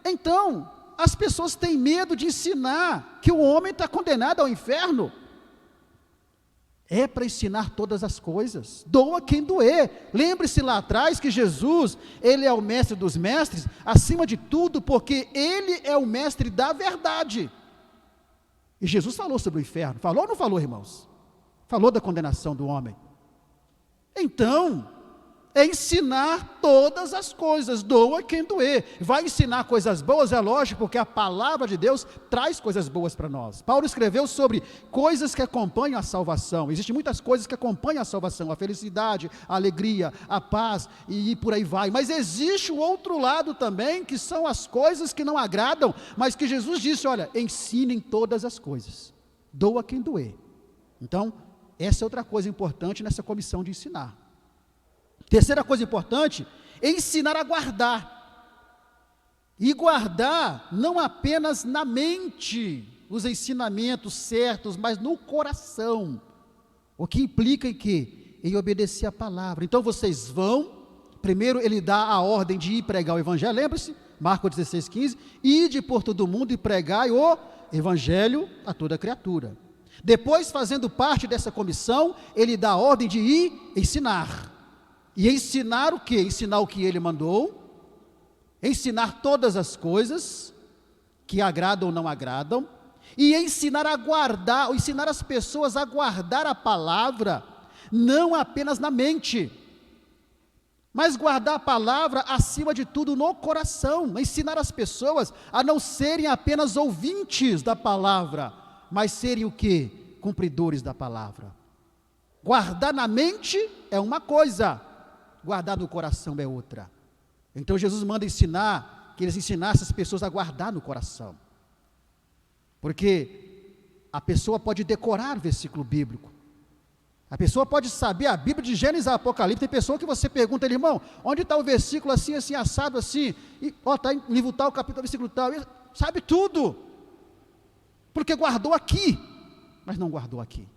Então, as pessoas têm medo de ensinar que o homem está condenado ao inferno. É para ensinar todas as coisas, doa quem doer. Lembre-se lá atrás que Jesus, ele é o mestre dos mestres, acima de tudo, porque ele é o mestre da verdade. E Jesus falou sobre o inferno, falou ou não falou, irmãos? Falou da condenação do homem. Então, é ensinar todas as coisas, doa quem doer. Vai ensinar coisas boas, é lógico, porque a palavra de Deus traz coisas boas para nós. Paulo escreveu sobre coisas que acompanham a salvação. Existem muitas coisas que acompanham a salvação, a felicidade, a alegria, a paz, e por aí vai. Mas existe o outro lado também, que são as coisas que não agradam, mas que Jesus disse, olha, ensinem todas as coisas, doa quem doer. Então, essa é outra coisa importante nessa comissão de ensinar. Terceira coisa importante, é ensinar a guardar. E guardar não apenas na mente, os ensinamentos certos, mas no coração. O que implica em quê? Em obedecer a palavra. Então vocês vão, primeiro ele dá a ordem de ir pregar o evangelho, lembre-se, Marcos 16:15, ide por todo mundo e pregai o evangelho a toda criatura. Depois, fazendo parte dessa comissão, ele dá a ordem de ir ensinar. E ensinar o quê? Ensinar o que ele mandou, ensinar todas as coisas que agradam ou não agradam, e ensinar a guardar, ou ensinar as pessoas a guardar a palavra, não apenas na mente, mas guardar a palavra acima de tudo no coração, ensinar as pessoas a não serem apenas ouvintes da palavra, mas serem o quê? Cumpridores da palavra. Guardar na mente é uma coisa, guardar no coração é outra. Então Jesus manda ensinar, que eles ensinassem as pessoas a guardar no coração, porque a pessoa pode decorar o versículo bíblico, a pessoa pode saber a Bíblia de Gênesis a Apocalipse. Tem pessoa que você pergunta, irmão, onde está o versículo assim, assim, assado, assim, e está em livro tal, capítulo, versículo tal, e sabe tudo, porque guardou aqui, mas não guardou aqui.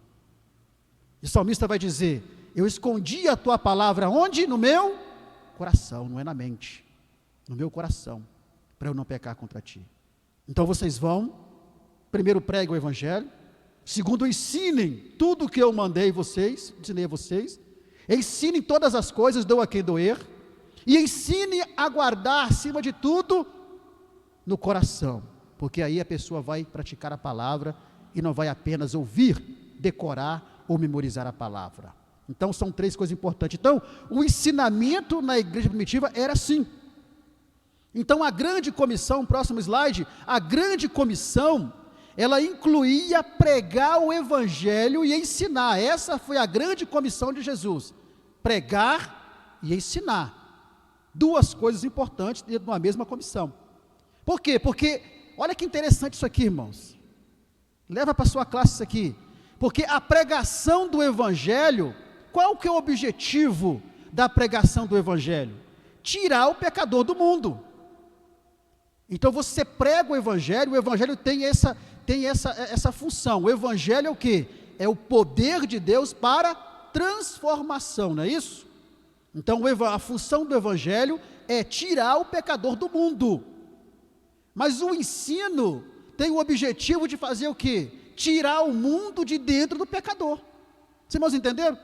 E o salmista vai dizer, eu escondi a tua palavra onde? No meu coração, não é na mente, no meu coração, para eu não pecar contra ti. Então vocês vão, primeiro preguem o evangelho, segundo ensinem tudo o que eu ensinei a vocês, ensinem todas as coisas, dou a quem doer, e ensine a guardar acima de tudo no coração, porque aí a pessoa vai praticar a palavra e não vai apenas ouvir, decorar ou memorizar a palavra. Então são três coisas importantes. Então o ensinamento na igreja primitiva era assim. Então a grande comissão, próximo slide, a grande comissão, ela incluía pregar o evangelho e ensinar. Essa foi a grande comissão de Jesus, pregar e ensinar. Duas coisas importantes dentro de uma mesma comissão. Por quê? Porque, olha que interessante isso aqui, irmãos, leva para a sua classe isso aqui, porque a pregação do evangelho, qual que é o objetivo da pregação do evangelho? Tirar o pecador do mundo. Então você prega o evangelho tem essa função. O evangelho é o quê? É o poder de Deus para transformação, não é isso? Então a função do evangelho é tirar o pecador do mundo. Mas o ensino tem o objetivo de fazer o quê? tirar o mundo de dentro do pecador. Vocês irmãos entenderam?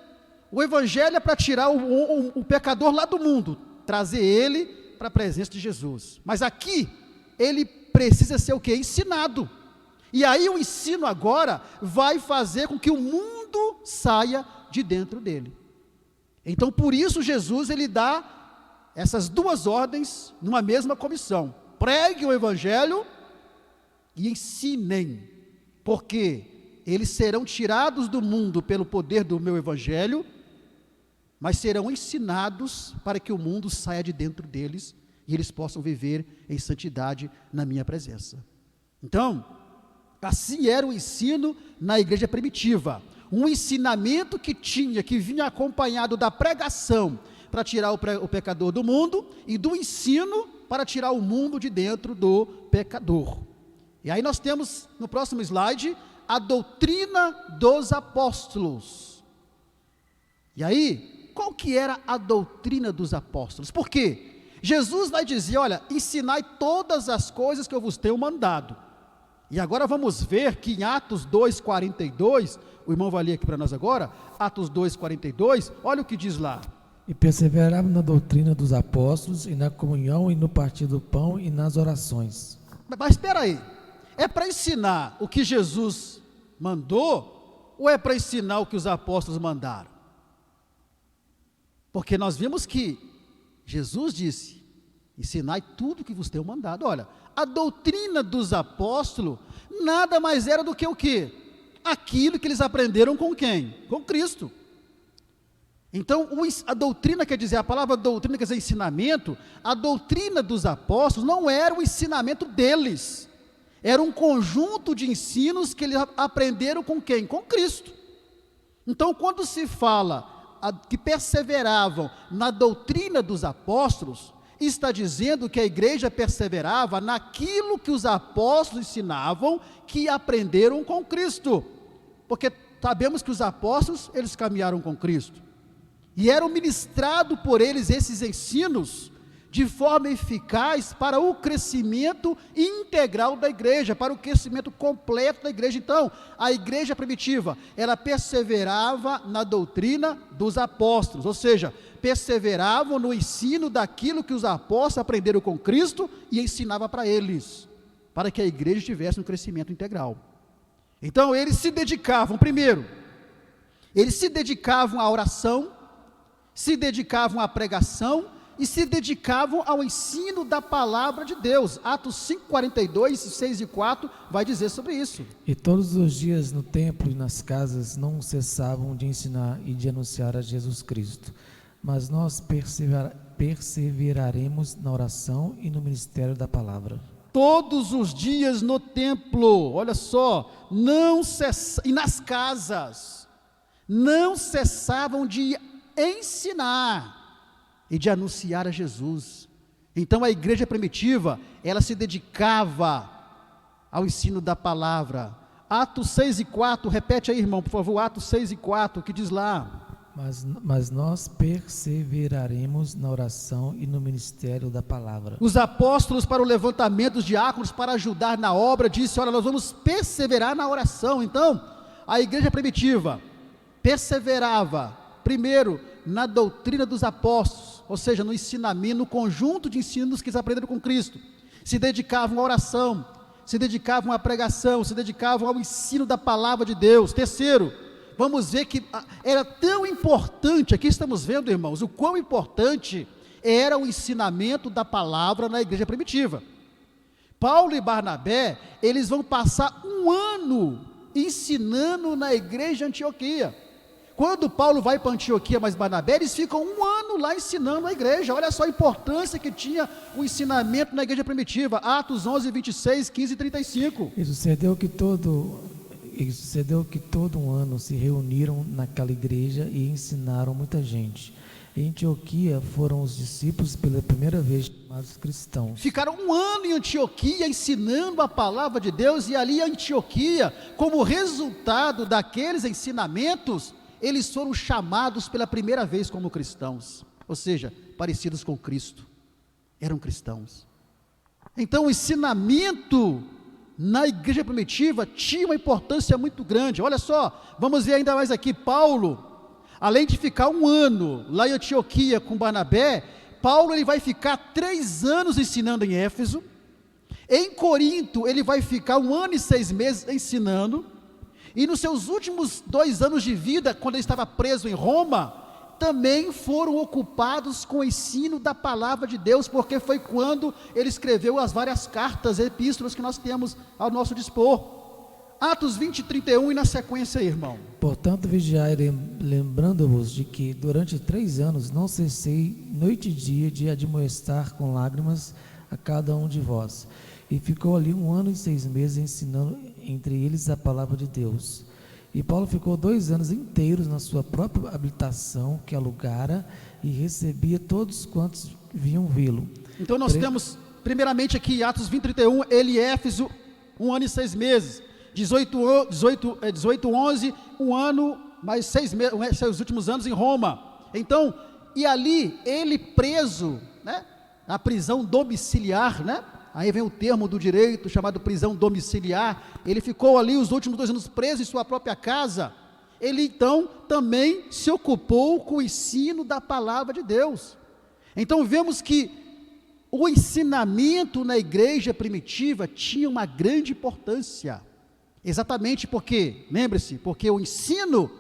O evangelho é para tirar o pecador lá do mundo, trazer ele para a presença de Jesus. Mas aqui, ele precisa ser o quê? Ensinado. E aí o ensino agora vai fazer com que o mundo saia de dentro dele. Então por isso Jesus ele dá essas duas ordens numa mesma comissão: pregue o evangelho e ensinem, porque eles serão tirados do mundo pelo poder do meu evangelho, mas serão ensinados para que o mundo saia de dentro deles e eles possam viver em santidade na minha presença. Então, assim era o ensino na igreja primitiva, um ensinamento que vinha acompanhado da pregação para tirar o pecador do mundo e do ensino para tirar o mundo de dentro do pecador. E aí nós temos no próximo slide a doutrina dos apóstolos. E aí, qual que era a doutrina dos apóstolos? Por quê? Jesus vai dizer, olha, ensinai todas as coisas que eu vos tenho mandado. E agora vamos ver que em Atos 2,42, o irmão vai ler aqui para nós agora, Atos 2,42, olha o que diz lá. E perseverava na doutrina dos apóstolos, e na comunhão, e no partir do pão, e nas orações. Mas espera aí, é para ensinar o que Jesus mandou, ou é para ensinar o que os apóstolos mandaram? Porque nós vimos que Jesus disse, ensinai tudo o que vos tenho mandado. Olha, a doutrina dos apóstolos nada mais era do que o quê? Aquilo que eles aprenderam com quem? Com Cristo. Então, a doutrina quer dizer, a palavra doutrina quer dizer ensinamento. A doutrina dos apóstolos não era o ensinamento deles, era um conjunto de ensinos que eles aprenderam com quem? Com Cristo. Então, quando se fala que perseveravam na doutrina dos apóstolos, está dizendo que a igreja perseverava naquilo que os apóstolos ensinavam, que aprenderam com Cristo, porque sabemos que os apóstolos, eles caminharam com Cristo, e eram ministrados por eles esses ensinos, de forma eficaz para o crescimento integral da igreja, para o crescimento completo da igreja. Então, a igreja primitiva, ela perseverava na doutrina dos apóstolos, ou seja, perseveravam no ensino daquilo que os apóstolos aprenderam com Cristo e ensinava para eles, para que a igreja tivesse um crescimento integral. Então, eles se dedicavam, primeiro, eles se dedicavam à oração, se dedicavam à pregação, e se dedicavam ao ensino da palavra de Deus. Atos 5,42, 6 e 4 vai dizer sobre isso. E todos os dias no templo e nas casas não cessavam de ensinar e de anunciar a Jesus Cristo. Mas nós perseveraremos na oração e no ministério da palavra. Todos os dias no templo, olha só, e nas casas, não cessavam de ensinar e de anunciar a Jesus. Então a igreja primitiva, ela se dedicava ao ensino da palavra. Atos 6 e 4, repete aí, irmão, por favor, Atos 6 e 4, que diz lá. Mas nós perseveraremos na oração e no ministério da palavra. Os apóstolos, para o levantamento dos diáconos, para ajudar na obra, disse, olha, nós vamos perseverar na oração. Então, a igreja primitiva perseverava, primeiro, na doutrina dos apóstolos, ou seja, no ensinamento, no conjunto de ensinos que eles aprenderam com Cristo, se dedicavam à oração, se dedicavam à pregação, se dedicavam ao ensino da palavra de Deus. Terceiro, vamos ver que era tão importante, aqui estamos vendo, irmãos, o quão importante era o ensinamento da palavra na igreja primitiva. Paulo e Barnabé, eles vão passar um ano ensinando na igreja de Antioquia. Quando Paulo vai para Antioquia, mas Barnabé, eles ficam um ano lá ensinando a igreja. Olha só a importância que tinha o ensinamento na igreja primitiva. Atos 11, 26, 15 e 35. E sucedeu que todo um ano se reuniram naquela igreja e ensinaram muita gente. Em Antioquia foram os discípulos pela primeira vez chamados cristãos. Ficaram um ano em Antioquia ensinando a palavra de Deus, e ali em Antioquia, como resultado daqueles ensinamentos, eles foram chamados pela primeira vez como cristãos, ou seja, parecidos com Cristo, eram cristãos. Então o ensinamento na igreja primitiva tinha uma importância muito grande. Olha só, vamos ver ainda mais aqui. Paulo, além de ficar 1 ano lá em Antioquia com Barnabé, Paulo ele vai ficar 3 anos ensinando em Éfeso. Em Corinto ele vai ficar 1 ano e 6 meses ensinando. E nos seus últimos 2 anos de vida, quando ele estava preso em Roma, também foram ocupados com o ensino da palavra de Deus, porque foi quando ele escreveu as várias cartas, epístolas que nós temos ao nosso dispor. Atos 20 e 31 e na sequência, irmão. Portanto, vigiai, lembrando-vos de que durante 3 anos não cessei noite e dia de admoestar com lágrimas a cada um de vós. E ficou ali 1 ano e 6 meses ensinando entre eles a palavra de Deus. E Paulo ficou 2 anos inteiros na sua própria habitação que alugara e recebia todos quantos vinham vê-lo. Então nós temos, primeiramente aqui, Atos 20 e 31, ele Éfeso, 1 ano e 6 meses. 18, 11, 1 ano, mais 6 meses, seus últimos anos em Roma. Então, e ali, ele preso, né, a prisão domiciliar, né? Aí vem o termo do direito chamado prisão domiciliar. Ele ficou ali os últimos 2 anos preso em sua própria casa. Ele então também se ocupou com o ensino da palavra de Deus. Então vemos que o ensinamento na igreja primitiva tinha uma grande importância. Exatamente porque, lembre-se, porque o ensino,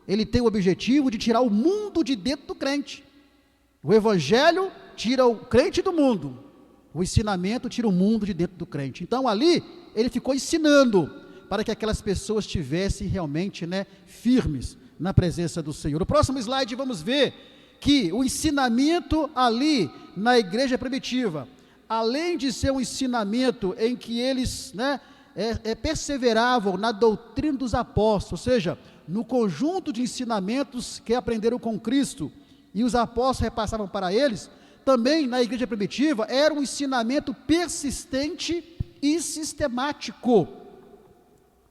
ele tem o objetivo de tirar o mundo de dentro do crente. O evangelho tira o crente do mundo. O ensinamento tira o mundo de dentro do crente. Então ali, ele ficou ensinando, para que aquelas pessoas estivessem realmente, né, firmes na presença do Senhor. No próximo slide vamos ver que o ensinamento ali na igreja primitiva, além de ser um ensinamento em que eles, né, perseveravam na doutrina dos apóstolos, ou seja, no conjunto de ensinamentos que aprenderam com Cristo, e os apóstolos repassavam para eles, também na igreja primitiva era um ensinamento persistente e sistemático.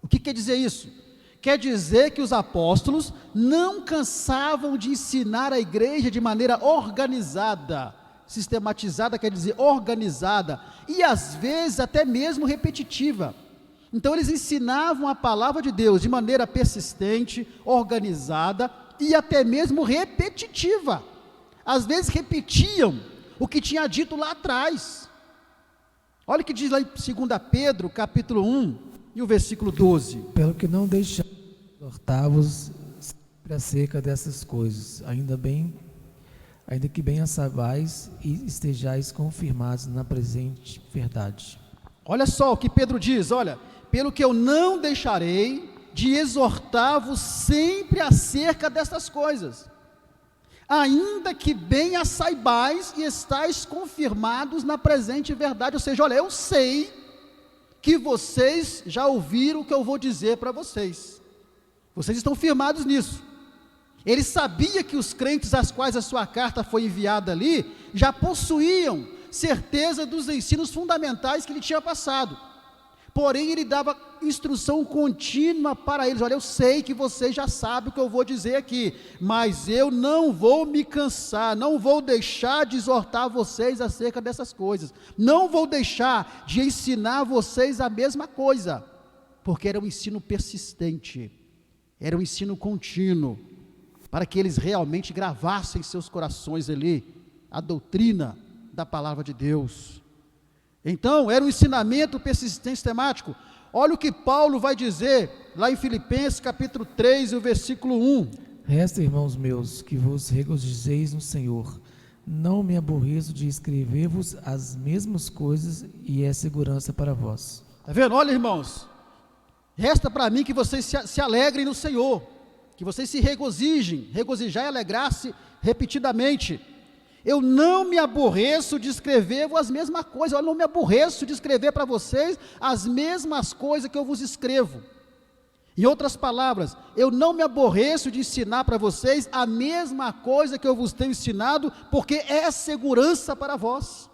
O que quer dizer isso? Quer dizer que os apóstolos não cansavam de ensinar a igreja de maneira organizada. Sistematizada quer dizer organizada, e às vezes até mesmo repetitiva. Então eles ensinavam a palavra de Deus de maneira persistente, organizada e até mesmo repetitiva. Às vezes repetiam o que tinha dito lá atrás. Olha o que diz lá em 2 Pedro, capítulo 1, e o versículo 12. Pelo que não deixamos exortar-vos sempre acerca dessas coisas, ainda que bem as saibais e estejais confirmados na presente verdade. Olha só o que Pedro diz, olha, pelo que eu não deixarei de exortar-vos sempre acerca destas coisas, ainda que bem as saibais e estáis confirmados na presente verdade. Ou seja, olha, eu sei que vocês já ouviram o que eu vou dizer para vocês, vocês estão firmados nisso. Ele sabia que os crentes às quais a sua carta foi enviada ali, já possuíam certeza dos ensinos fundamentais que ele tinha passado, porém ele dava instrução contínua para eles. Olha, eu sei que vocês já sabem o que eu vou dizer aqui, mas eu não vou me cansar, não vou deixar de exortar vocês acerca dessas coisas, não vou deixar de ensinar vocês a mesma coisa, porque era um ensino persistente, era um ensino contínuo, para que eles realmente gravassem em seus corações ali a doutrina da palavra de Deus. Então, era um ensinamento persistente, sistemático. Olha o que Paulo vai dizer lá em Filipenses capítulo 3, o versículo 1. Resta, irmãos meus, que vos regozijeis no Senhor. Não me aborreço de escrever-vos as mesmas coisas, e é segurança para vós. Está vendo? Olha, irmãos, resta para mim que vocês se alegrem no Senhor, que vocês se regozijem, regozijar e alegrar-se repetidamente. Eu não me aborreço de escrever-vos as mesmas coisas. Eu não me aborreço de escrever para vocês as mesmas coisas que eu vos escrevo. Em outras palavras, eu não me aborreço de ensinar para vocês a mesma coisa que eu vos tenho ensinado, porque é segurança para vós.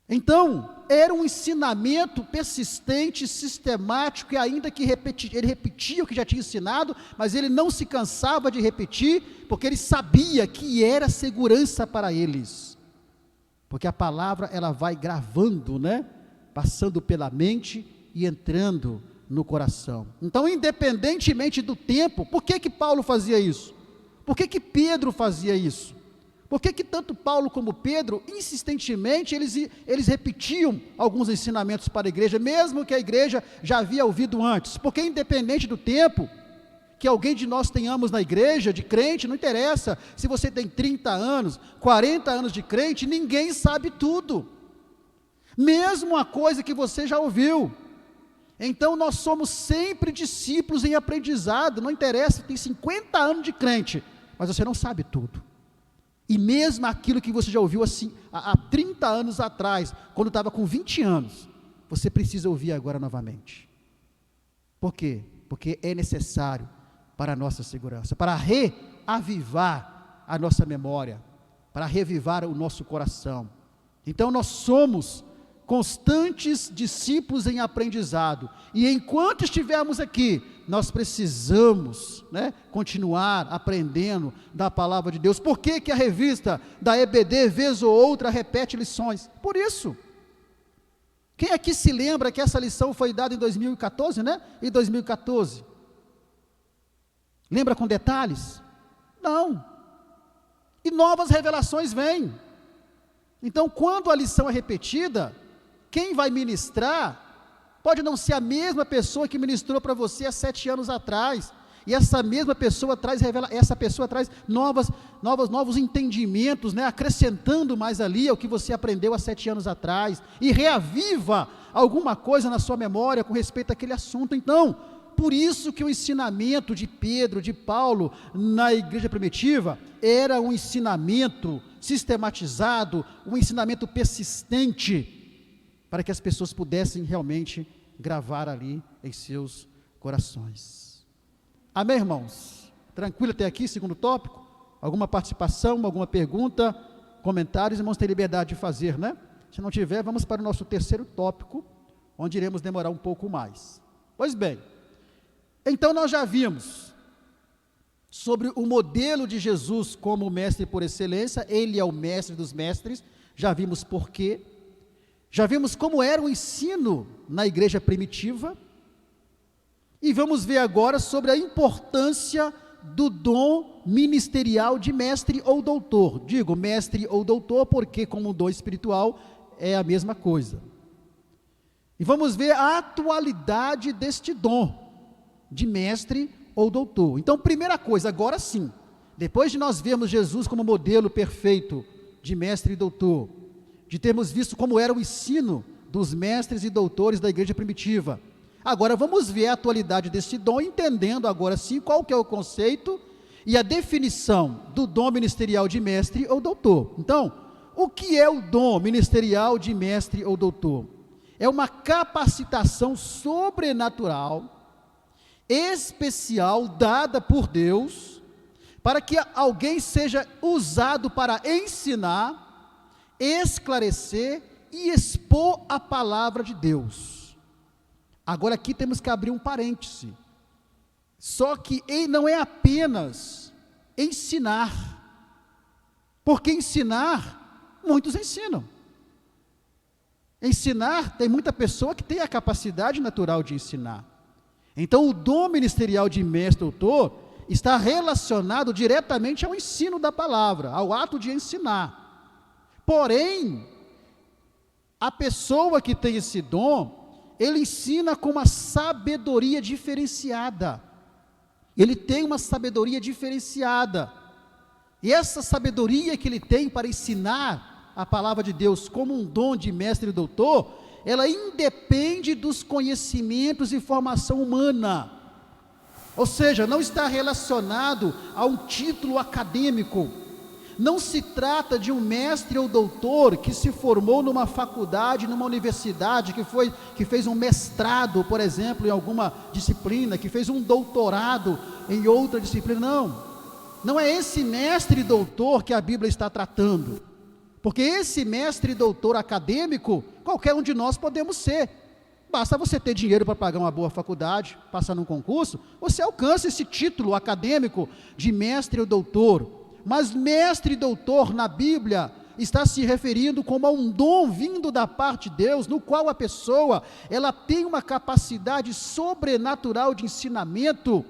Então, era um ensinamento persistente, sistemático, e ainda que ele repetia o que já tinha ensinado, mas ele não se cansava de repetir, porque ele sabia que era segurança para eles, porque a palavra ela vai gravando, né, passando pela mente e entrando no coração. Então, independentemente do tempo, por que Paulo fazia isso? Por que Pedro fazia isso? Por que tanto Paulo como Pedro, insistentemente, eles repetiam alguns ensinamentos para a igreja, mesmo que a igreja já havia ouvido antes? Porque independente do tempo que alguém de nós tenhamos na igreja, de crente, não interessa se você tem 30 anos, 40 anos de crente, ninguém sabe tudo, mesmo a coisa que você já ouviu. Então nós somos sempre discípulos em aprendizado, não interessa se tem 50 anos de crente, mas você não sabe tudo. E mesmo aquilo que você já ouviu assim, há 30 anos atrás, quando estava com 20 anos, você precisa ouvir agora novamente. Por quê? Porque é necessário para a nossa segurança, para reavivar a nossa memória, para revivar o nosso coração. Então nós somos constantes discípulos em aprendizado, e enquanto estivermos aqui, nós precisamos, continuar aprendendo da palavra de Deus. Por que a revista da EBD, vez ou outra, repete lições? Por isso. Quem aqui se lembra que essa lição foi dada em 2014, Em 2014. Lembra com detalhes? Não. E novas revelações vêm. Então, quando a lição é repetida, quem vai ministrar pode não ser a mesma pessoa que ministrou para você há 7 anos atrás, e essa mesma pessoa traz novos entendimentos, acrescentando mais ali ao que você aprendeu há 7 anos atrás, e reaviva alguma coisa na sua memória com respeito àquele assunto. Então, por isso que o ensinamento de Pedro, de Paulo, na igreja primitiva, era um ensinamento sistematizado, um ensinamento persistente, para que as pessoas pudessem realmente gravar ali em seus corações. Amém, irmãos? Tranquilo até aqui, segundo tópico? Alguma participação, alguma pergunta, comentários? Irmãos, tem liberdade de fazer, Se não tiver, vamos para o nosso terceiro tópico, onde iremos demorar um pouco mais. Pois bem, então nós já vimos sobre o modelo de Jesus como mestre por excelência. Ele é o mestre dos mestres, já vimos por quê. Já vimos como era o ensino na igreja primitiva, e vamos ver agora sobre a importância do dom ministerial de mestre ou doutor. Digo mestre ou doutor porque, como dom espiritual, é a mesma coisa. E vamos ver a atualidade deste dom de mestre ou doutor. Então, primeira coisa, agora sim, depois de nós vermos Jesus como modelo perfeito de mestre e doutor, de termos visto como era o ensino dos mestres e doutores da igreja primitiva, agora vamos ver a atualidade desse dom, entendendo agora sim qual que é o conceito e a definição do dom ministerial de mestre ou doutor. Então, o que é o dom ministerial de mestre ou doutor? É uma capacitação sobrenatural, especial, dada por Deus, para que alguém seja usado para ensinar, esclarecer e expor a palavra de Deus. Agora aqui temos que abrir um parêntese, só que não é apenas ensinar, porque ensinar, muitos ensinam. Ensinar, tem muita pessoa que tem a capacidade natural de ensinar. Então o dom ministerial de mestre doutor está relacionado diretamente ao ensino da palavra, ao ato de ensinar. Porém, a pessoa que tem esse dom, ele ensina com uma sabedoria diferenciada. Ele tem uma sabedoria diferenciada. E essa sabedoria que ele tem para ensinar a palavra de Deus como um dom de mestre e doutor, ela independe dos conhecimentos e formação humana. Ou seja, não está relacionado a um título acadêmico. Não se trata de um mestre ou doutor que se formou numa faculdade, numa universidade, que fez um mestrado, por exemplo, em alguma disciplina, que fez um doutorado em outra disciplina. Não é esse mestre e doutor que a Bíblia está tratando, porque esse mestre e doutor acadêmico, qualquer um de nós podemos ser. Basta você ter dinheiro para pagar uma boa faculdade, passar num concurso, você alcança esse título acadêmico de mestre ou doutor. Mas mestre e doutor na Bíblia está se referindo como a um dom vindo da parte de Deus, no qual a pessoa, ela tem uma capacidade sobrenatural de ensinamento,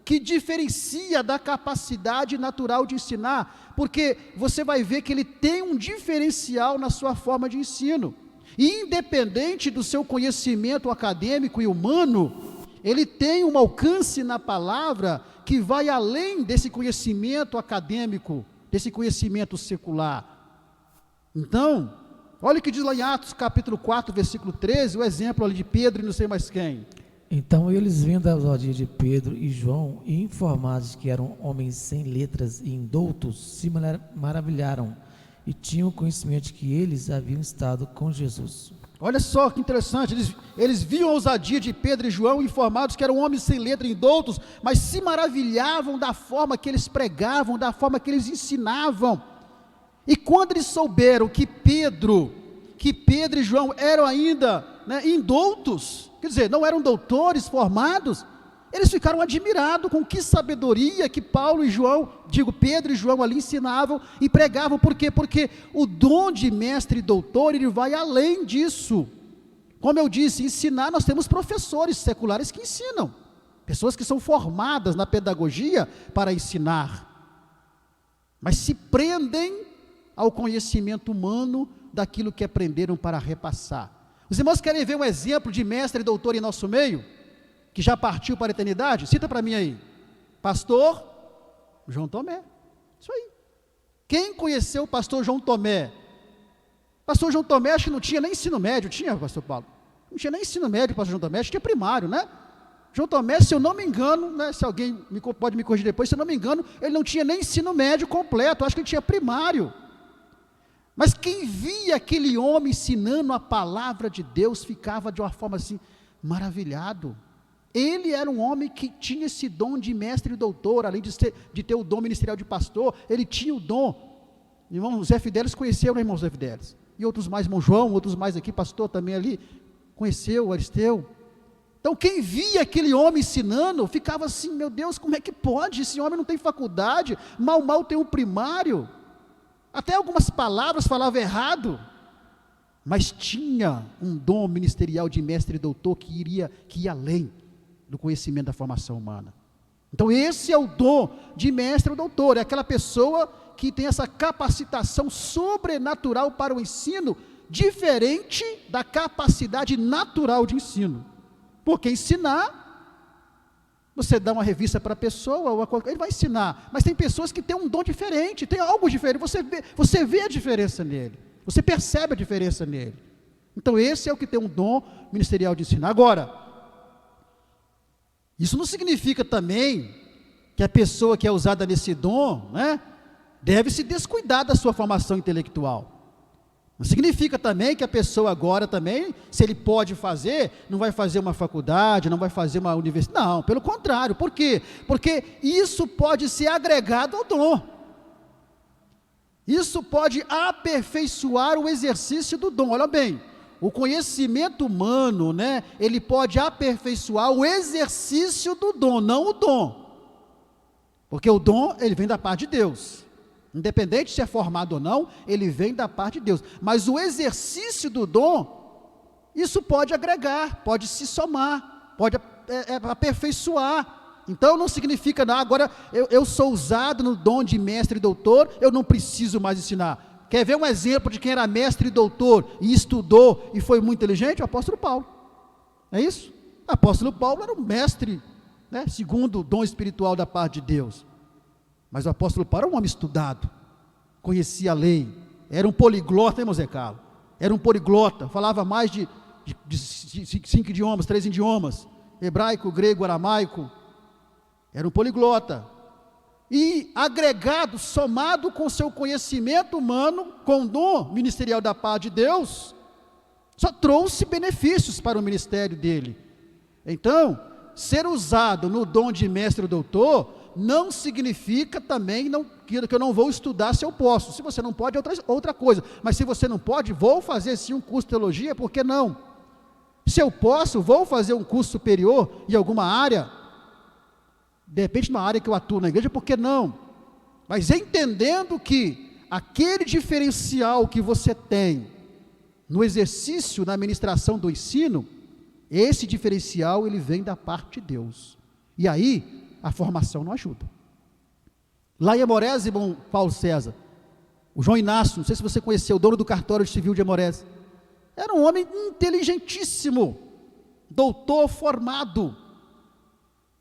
que diferencia da capacidade natural de ensinar, porque você vai ver que ele tem um diferencial na sua forma de ensino, e independente do seu conhecimento acadêmico e humano, ele tem um alcance na palavra que vai além desse conhecimento acadêmico, desse conhecimento secular. Então, olha o que diz lá em Atos capítulo 4, versículo 13, o exemplo ali de Pedro e não sei mais quem. Então eles, vendo a ousadia de Pedro e João, e informados que eram homens sem letras e indoutos, se maravilharam e tinham conhecimento de que eles haviam estado com Jesus. Olha só que interessante, eles viam a ousadia de Pedro e João, informados que eram homens sem letra e indoutos, mas se maravilhavam da forma que eles pregavam, da forma que eles ensinavam. E quando eles souberam que Pedro e João eram ainda indoutos, quer dizer, não eram doutores formados, eles ficaram admirados com que sabedoria que Pedro e João ali ensinavam e pregavam. Por quê? Porque o dom de mestre e doutor, ele vai além disso. Como eu disse, ensinar, nós temos professores seculares que ensinam, pessoas que são formadas na pedagogia para ensinar, mas se prendem ao conhecimento humano daquilo que aprenderam para repassar. Os irmãos querem ver um exemplo de mestre e doutor em nosso meio, que já partiu para a eternidade? Cita para mim aí. Pastor João Tomé. Isso aí. Quem conheceu o pastor João Tomé? Pastor João Tomé, acho que não tinha nem ensino médio, tinha, pastor Paulo? Não tinha nem ensino médio, pastor João Tomé, acho que tinha primário, né? João Tomé, se eu não me engano, né, se alguém pode me corrigir depois, se eu não me engano, ele não tinha nem ensino médio completo, acho que ele tinha primário. Mas quem via aquele homem ensinando a palavra de Deus, ficava de uma forma assim, maravilhado. Ele era um homem que tinha esse dom de mestre e doutor, além de ter o dom ministerial de pastor, ele tinha o dom. Irmão Zé Fidelis conheceu, né, irmão Zé Fidelis? E outros mais, irmão João, outros mais aqui, pastor também ali, conheceu o Aristeu. Então quem via aquele homem ensinando, ficava assim, meu Deus, como é que pode? Esse homem não tem faculdade, mal tem um primário. Até algumas palavras falava errado, mas tinha um dom ministerial de mestre e doutor que ia além do conhecimento da formação humana. Então esse é o dom de mestre ou doutor, é aquela pessoa que tem essa capacitação sobrenatural para o ensino, diferente da capacidade natural de ensino. Porque ensinar, você dá uma revista para a pessoa, ele vai ensinar, mas tem pessoas que têm um dom diferente, tem algo diferente, você vê a diferença nele, você percebe a diferença nele. Então esse é o que tem um dom ministerial de ensinar. Agora, isso não significa também que a pessoa que é usada nesse dom, né, deve se descuidar da sua formação intelectual. Não significa também que a pessoa agora também, se ele pode fazer, não vai fazer uma faculdade, não vai fazer uma universidade. Não, pelo contrário. Por quê? Porque isso pode ser agregado ao dom. Isso pode aperfeiçoar o exercício do dom. Olha bem, o conhecimento humano, né, ele pode aperfeiçoar o exercício do dom, não o dom. Porque o dom, ele vem da parte de Deus. Independente se é formado ou não, ele vem da parte de Deus. Mas o exercício do dom, isso pode agregar, pode se somar, pode aperfeiçoar. Então não significa, não, agora eu sou usado no dom de mestre e doutor, eu não preciso mais ensinar. Quer ver um exemplo de quem era mestre e doutor, e estudou, e foi muito inteligente? O apóstolo Paulo. É isso? O apóstolo Paulo era um mestre, né, segundo o dom espiritual da parte de Deus. Mas o apóstolo Paulo era um homem estudado, conhecia a lei, era um poliglota, hein, irmão Zé Carlos? Era um poliglota, falava mais de 5 idiomas, 3 idiomas, hebraico, grego, aramaico, era um poliglota. E agregado, somado com seu conhecimento humano, com o dom ministerial da parte de Deus, só trouxe benefícios para o ministério dele. Então, ser usado no dom de mestre ou doutor, não significa também que eu não vou estudar se eu posso. Se você não pode, é outra coisa. Mas se você não pode, vou fazer sim um curso de teologia, por que não? Se eu posso, vou fazer um curso superior em alguma área, de repente numa área que eu atuo na igreja, por que não? Mas entendendo que aquele diferencial que você tem no exercício, na administração do ensino, esse diferencial ele vem da parte de Deus. E aí, a formação não ajuda. Lá em Amorés, irmão Paulo César, o João Inácio, não sei se você conheceu, o dono do cartório civil de Amorés, era um homem inteligentíssimo, doutor formado,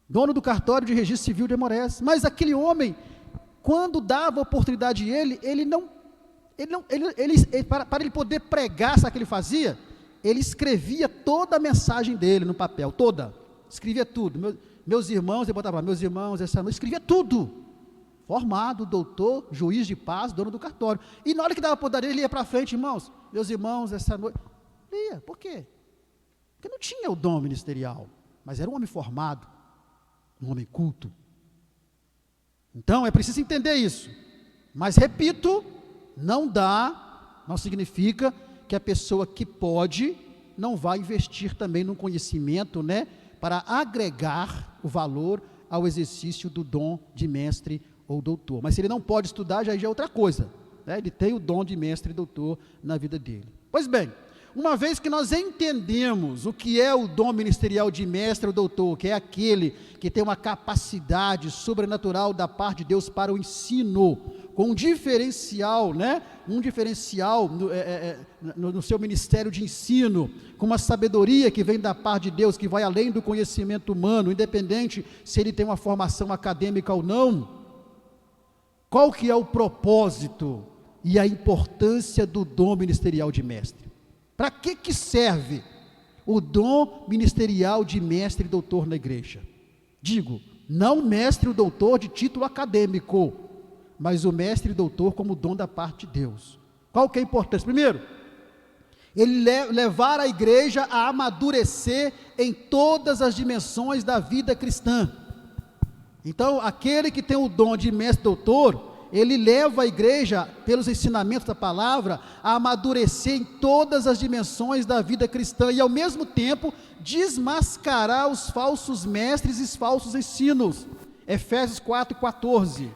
dono do cartório de registro civil de Amorés, mas aquele homem, quando dava oportunidade a ele, para ele poder pregar, sabe o que ele fazia? Ele escrevia toda a mensagem dele no papel, toda, escrevia tudo, meus irmãos, ele botava lá, meus irmãos, essa noite, escrevia tudo, formado, doutor, juiz de paz, dono do cartório, e na hora que dava oportunidade, ele ia para frente, irmãos, meus irmãos, essa noite, lia, por quê? Porque não tinha o dom ministerial, mas era um homem formado, um homem culto. Então é preciso entender isso, mas repito, não significa que a pessoa que pode, não vai investir também no conhecimento, né, para agregar o valor ao exercício do dom de mestre ou doutor, mas se ele não pode estudar, já é outra coisa, né? Ele tem o dom de mestre e doutor na vida dele. Pois bem, uma vez que nós entendemos o que é o dom ministerial de mestre ou doutor, que é aquele que tem uma capacidade sobrenatural da parte de Deus para o ensino, com um diferencial, né? Um diferencial no seu ministério de ensino, com uma sabedoria que vem da parte de Deus, que vai além do conhecimento humano, independente se ele tem uma formação acadêmica ou não. Qual que é o propósito e a importância do dom ministerial de mestre? Para que serve o dom ministerial de mestre e doutor na igreja? Digo, não mestre e doutor de título acadêmico, mas o mestre e doutor como dom da parte de Deus. Qual que é a importância? Primeiro, ele levar a igreja a amadurecer em todas as dimensões da vida cristã. Então, aquele que tem o dom de mestre e doutor, ele leva a igreja, pelos ensinamentos da palavra, a amadurecer em todas as dimensões da vida cristã e, ao mesmo tempo, desmascarar os falsos mestres e os falsos ensinos. Efésios 4:14.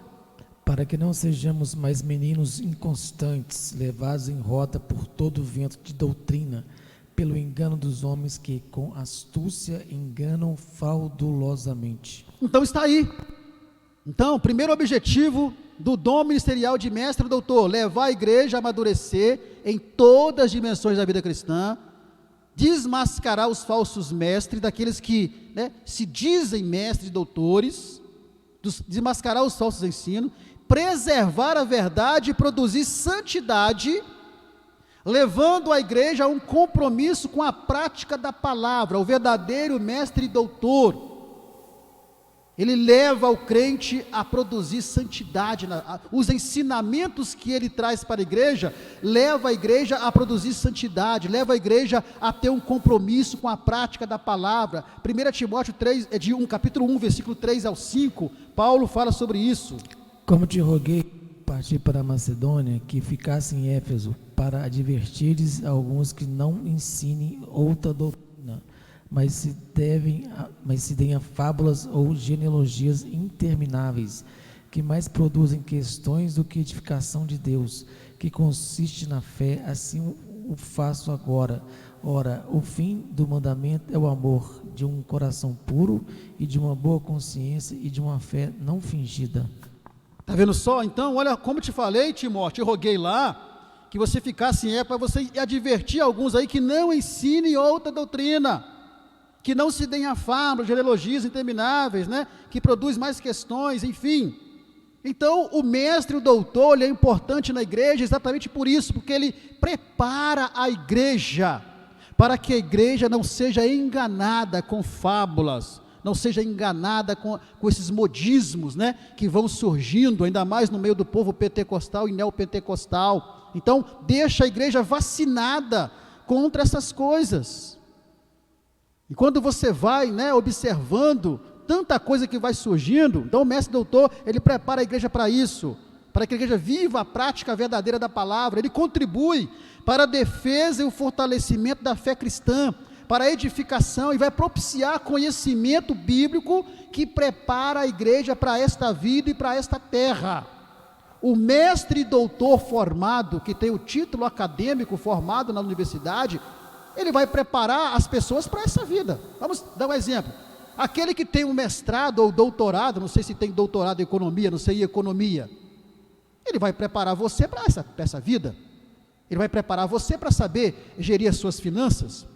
Para que não sejamos mais meninos inconstantes, levados em rota por todo vento de doutrina, pelo engano dos homens que com astúcia enganam fraudulosamente. Então está aí. Então, o primeiro objetivo do dom ministerial de mestre e doutor, levar a igreja a amadurecer em todas as dimensões da vida cristã, desmascarar os falsos mestres, daqueles que, né, se dizem mestres e doutores, desmascarar os falsos ensinos, preservar a verdade e produzir santidade, levando a igreja a um compromisso com a prática da palavra. O verdadeiro mestre e doutor, ele leva o crente a produzir santidade, os ensinamentos que ele traz para a igreja, leva a igreja a produzir santidade, leva a igreja a ter um compromisso com a prática da palavra. 1 Timóteo 3, capítulo 1, versículo 3 ao 5, Paulo fala sobre isso. Como te roguei partir para a Macedônia, que ficasse em Éfeso, para advertires alguns que não ensinem outra doutrina, mas se deem a fábulas ou genealogias intermináveis, que mais produzem questões do que edificação de Deus, que consiste na fé. Assim o faço agora. Ora, o fim do mandamento é o amor, de um coração puro e de uma boa consciência e de uma fé não fingida. Está vendo só? Então, olha, como te falei, Timóteo, eu roguei lá, que você ficasse em época, você advertir alguns aí que não ensinem outra doutrina, que não se deem a fábula, genealogias intermináveis, né? Que produz mais questões, enfim. Então, o mestre, o doutor, ele é importante na igreja exatamente por isso, porque ele prepara a igreja, para que a igreja não seja enganada com fábulas, não seja enganada com esses modismos, né, que vão surgindo, ainda mais no meio do povo pentecostal e neopentecostal. Então, deixa a igreja vacinada contra essas coisas. E quando você vai, né, observando tanta coisa que vai surgindo, então o mestre doutor, ele prepara a igreja para isso, para que a igreja viva a prática verdadeira da palavra. Ele contribui para a defesa e o fortalecimento da fé cristã, para a edificação, e vai propiciar conhecimento bíblico que prepara a igreja para esta vida e para esta terra. O mestre e doutor formado, que tem o título acadêmico formado na universidade, ele vai preparar as pessoas para essa vida. Vamos dar um exemplo. Aquele que tem um mestrado ou doutorado, não sei se tem doutorado em economia, não sei em economia, ele vai preparar você para essa vida. Ele vai preparar você para saber gerir as suas finanças,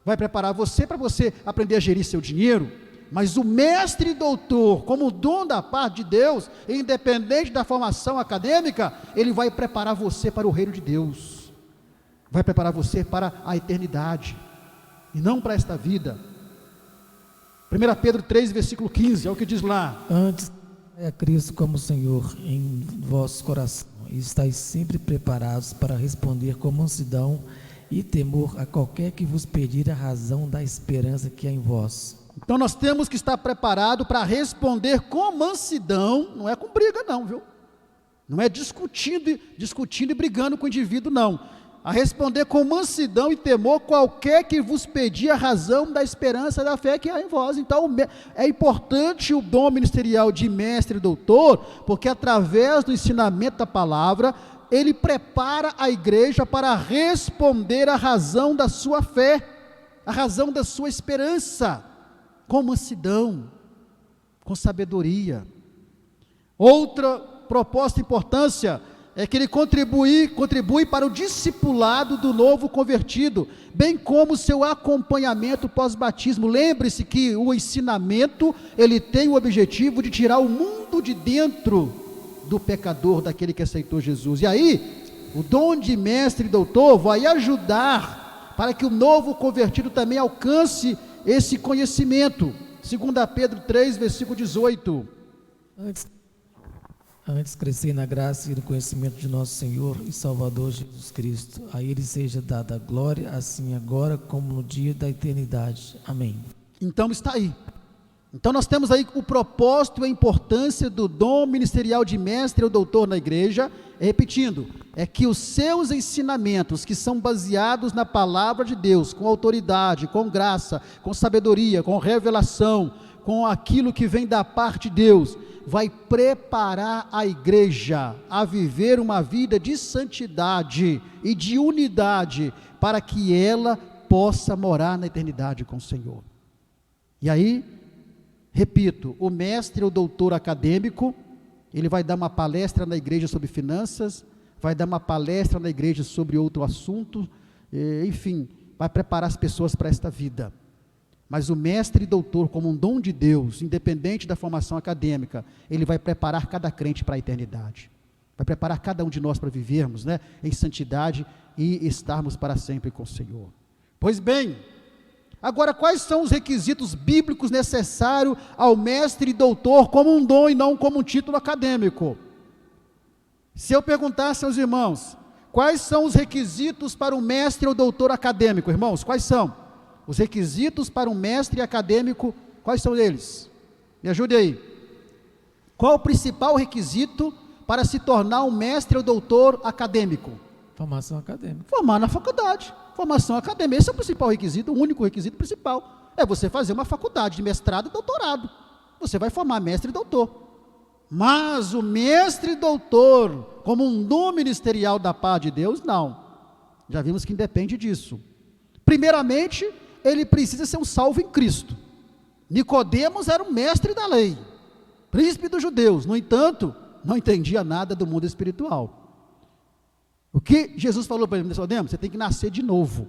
vai preparar você para você aprender a gerir seu dinheiro. Mas o mestre e doutor, como dom da parte de Deus, independente da formação acadêmica, ele vai preparar você para o reino de Deus, vai preparar você para a eternidade, e não para esta vida. 1 Pedro 3, versículo 15, é o que diz lá: Antes é Cristo como Senhor em vosso coração, e estáis sempre preparados para responder com mansidão e temor a qualquer que vos pedir a razão da esperança que há em vós. Então nós temos que estar preparados para responder com mansidão, não é com briga não, viu? Não é discutindo e brigando com o indivíduo não. A responder com mansidão e temor qualquer que vos pedir a razão da esperança da fé que há em vós. Então é importante o dom ministerial de mestre e doutor, porque através do ensinamento da palavra, ele prepara a igreja para responder a razão da sua fé, a razão da sua esperança, com mansidão, com sabedoria. Outra proposta e importância é que ele contribui para o discipulado do novo convertido, bem como o seu acompanhamento pós-batismo. Lembre-se que o ensinamento, ele tem o objetivo de tirar o mundo de dentro do pecador, daquele que aceitou Jesus. E aí, o dom de mestre e doutor vai ajudar para que o novo convertido também alcance esse conhecimento. 2 Pedro 3, versículo 18. Antes crescer na graça e no conhecimento de nosso Senhor e Salvador Jesus Cristo. A Ele seja dada a glória, assim agora como no dia da eternidade. Amém. Então está aí. Então nós temos aí o propósito e a importância do dom ministerial de mestre ou doutor na igreja. Repetindo, é que os seus ensinamentos, que são baseados na palavra de Deus, com autoridade, com graça, com sabedoria, com revelação, com aquilo que vem da parte de Deus, vai preparar a igreja a viver uma vida de santidade e de unidade, para que ela possa morar na eternidade com o Senhor. E aí, repito, o mestre ou doutor acadêmico, ele vai dar uma palestra na igreja sobre finanças, vai dar uma palestra na igreja sobre outro assunto, enfim, vai preparar as pessoas para esta vida. Mas o mestre e doutor, como um dom de Deus, independente da formação acadêmica, ele vai preparar cada crente para a eternidade, vai preparar cada um de nós para vivermos, em santidade e estarmos para sempre com o Senhor. Pois bem, agora quais são os requisitos bíblicos necessários ao mestre e doutor como um dom e não como um título acadêmico? Se eu perguntasse aos irmãos, quais são os requisitos para um mestre ou doutor acadêmico, irmãos, quais são? Os requisitos para um mestre acadêmico, quais são eles? Me ajude aí. Qual o principal requisito para se tornar um mestre ou doutor acadêmico? Formação acadêmica. Formar na faculdade, formação acadêmica, esse é o principal requisito, o único requisito principal, é você fazer uma faculdade de mestrado e doutorado, você vai formar mestre e doutor. Mas o mestre e doutor, como um dom ministerial da parte de Deus, não, já vimos que independe disso. Primeiramente, ele precisa ser um salvo em Cristo. Nicodemos era um mestre da lei, príncipe dos judeus, no entanto, não entendia nada do mundo espiritual. O que Jesus falou para ele: Nicodemos, você tem que nascer de novo.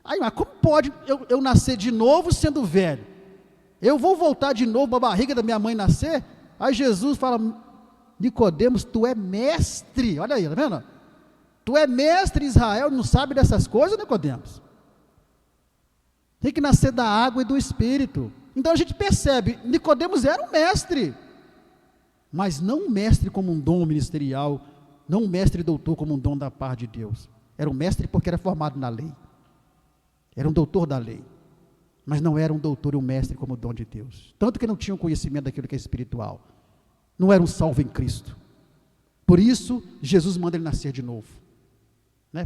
Aí, mas como pode eu nascer de novo sendo velho? Eu vou voltar de novo para a barriga da minha mãe nascer? Aí Jesus fala: Nicodemos, tu é mestre, olha aí, tá vendo? Tu é mestre em Israel, não sabe dessas coisas, Nicodemos? Tem que nascer da água e do Espírito. Então a gente percebe, Nicodemos era um mestre, mas não um mestre como um dom ministerial, não um mestre doutor como um dom da parte de Deus. Era um mestre porque era formado na lei, era um doutor da lei, mas não era um doutor e um mestre como dom de Deus, tanto que não tinha um conhecimento daquilo que é espiritual, não era um salvo em Cristo. Por isso Jesus manda ele nascer de novo,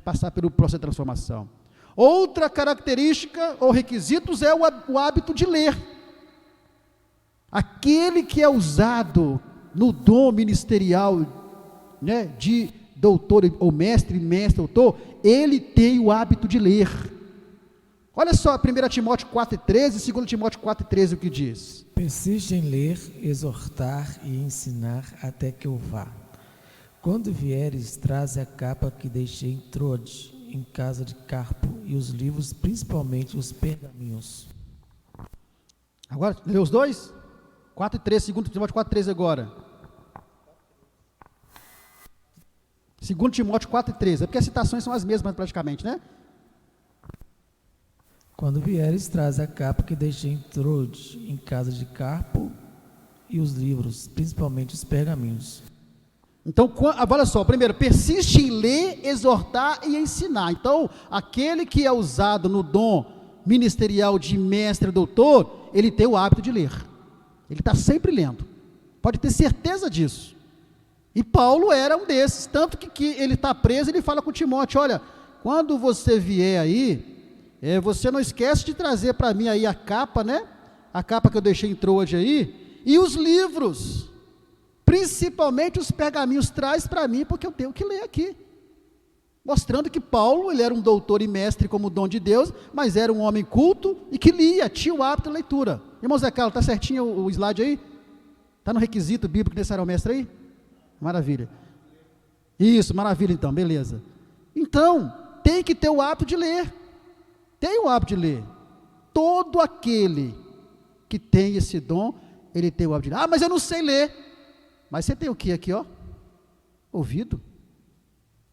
passar pelo processo de transformação. Outra característica ou requisitos é o hábito de ler. Aquele que é usado no dom ministerial né, de doutor ou mestre, doutor, ele tem o hábito de ler. Olha só, 1 Timóteo 4,13 e 2 Timóteo 4,13 o que diz. Persiste em ler, exortar e ensinar até que eu vá. Quando vieres, traze a capa que deixei em Troade, em casa de Carpo, e os livros, principalmente os pergaminhos. Agora, lê os dois? 4,13, 2 Timóteo 4,13 agora. 2 Timóteo 4,13, é porque as citações são as mesmas praticamente, né? Quando vieres, traz a capa que deixei em Troade, em casa de Carpo, e os livros, principalmente os pergaminhos. Então, olha só, primeiro, persiste em ler, exortar e ensinar. Então, aquele que é usado no dom ministerial de mestre, doutor, ele tem o hábito de ler. Ele está sempre lendo. Pode ter certeza disso. E Paulo era um desses, tanto que ele está preso, ele fala com Timóteo, olha, quando você vier aí, você não esquece de trazer para mim aí a capa, né? A capa que eu deixei em Troade aí, e os livros, principalmente os pergaminhos, traz para mim, porque eu tenho que ler aqui. Mostrando que Paulo, ele era um doutor e mestre como dom de Deus, mas era um homem culto e que lia, tinha o hábito de leitura. Irmão Zé Carlos, está certinho o slide aí? Está no requisito bíblico necessário ao mestre aí? Maravilha. Isso, maravilha então, beleza. Então, tem que ter o hábito de ler. Tem o hábito de ler. Todo aquele que tem esse dom, ele tem o hábito de ler. Ah, mas eu não sei ler. Mas você tem o que aqui, ó? Ouvido.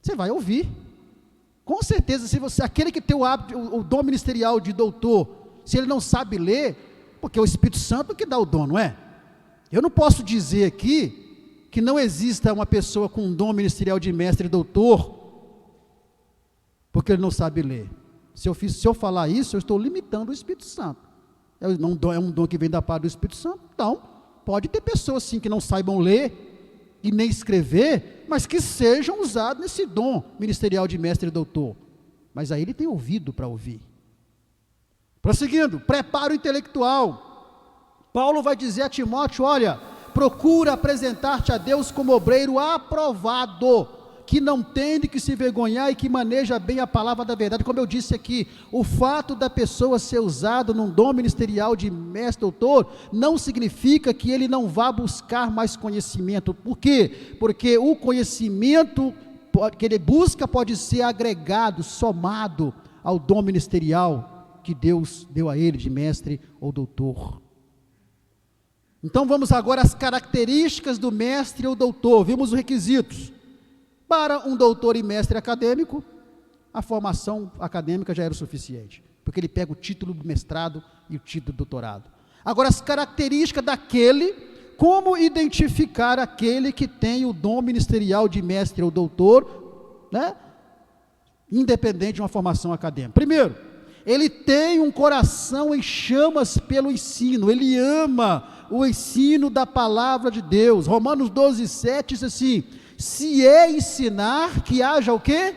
Você vai ouvir. Com certeza, se você, aquele que tem o hábito, o dom ministerial de doutor, se ele não sabe ler, porque é o Espírito Santo que dá o dom, não é? Eu não posso dizer aqui que não exista uma pessoa com um dom ministerial de mestre e doutor, porque ele não sabe ler. Se eu falar isso, eu estou limitando o Espírito Santo. É um dom que vem da parte do Espírito Santo. Então, pode ter pessoas sim que não saibam ler e nem escrever, mas que sejam usados nesse dom ministerial de mestre e doutor. Mas aí ele tem ouvido para ouvir. Prosseguindo, preparo intelectual. Paulo vai dizer a Timóteo, olha, procura apresentar-te a Deus como obreiro aprovado, que não tem de que se vergonhar e que maneja bem a palavra da verdade. Como eu disse aqui, o fato da pessoa ser usado num dom ministerial de mestre doutor, não significa que ele não vá buscar mais conhecimento. Por quê? Porque o conhecimento que ele busca pode ser agregado, somado ao dom ministerial que Deus deu a ele de mestre ou doutor. Então vamos agora às características do mestre ou doutor. Vimos os requisitos. Para um doutor e mestre acadêmico, a formação acadêmica já era o suficiente, porque ele pega o título do mestrado e o título do doutorado. Agora, as características daquele, como identificar aquele que tem o dom ministerial de mestre ou doutor, né, independente de uma formação acadêmica. Primeiro, ele tem um coração em chamas pelo ensino, ele ama o ensino da palavra de Deus. Romanos 12:7 diz assim, se é ensinar, que haja o quê?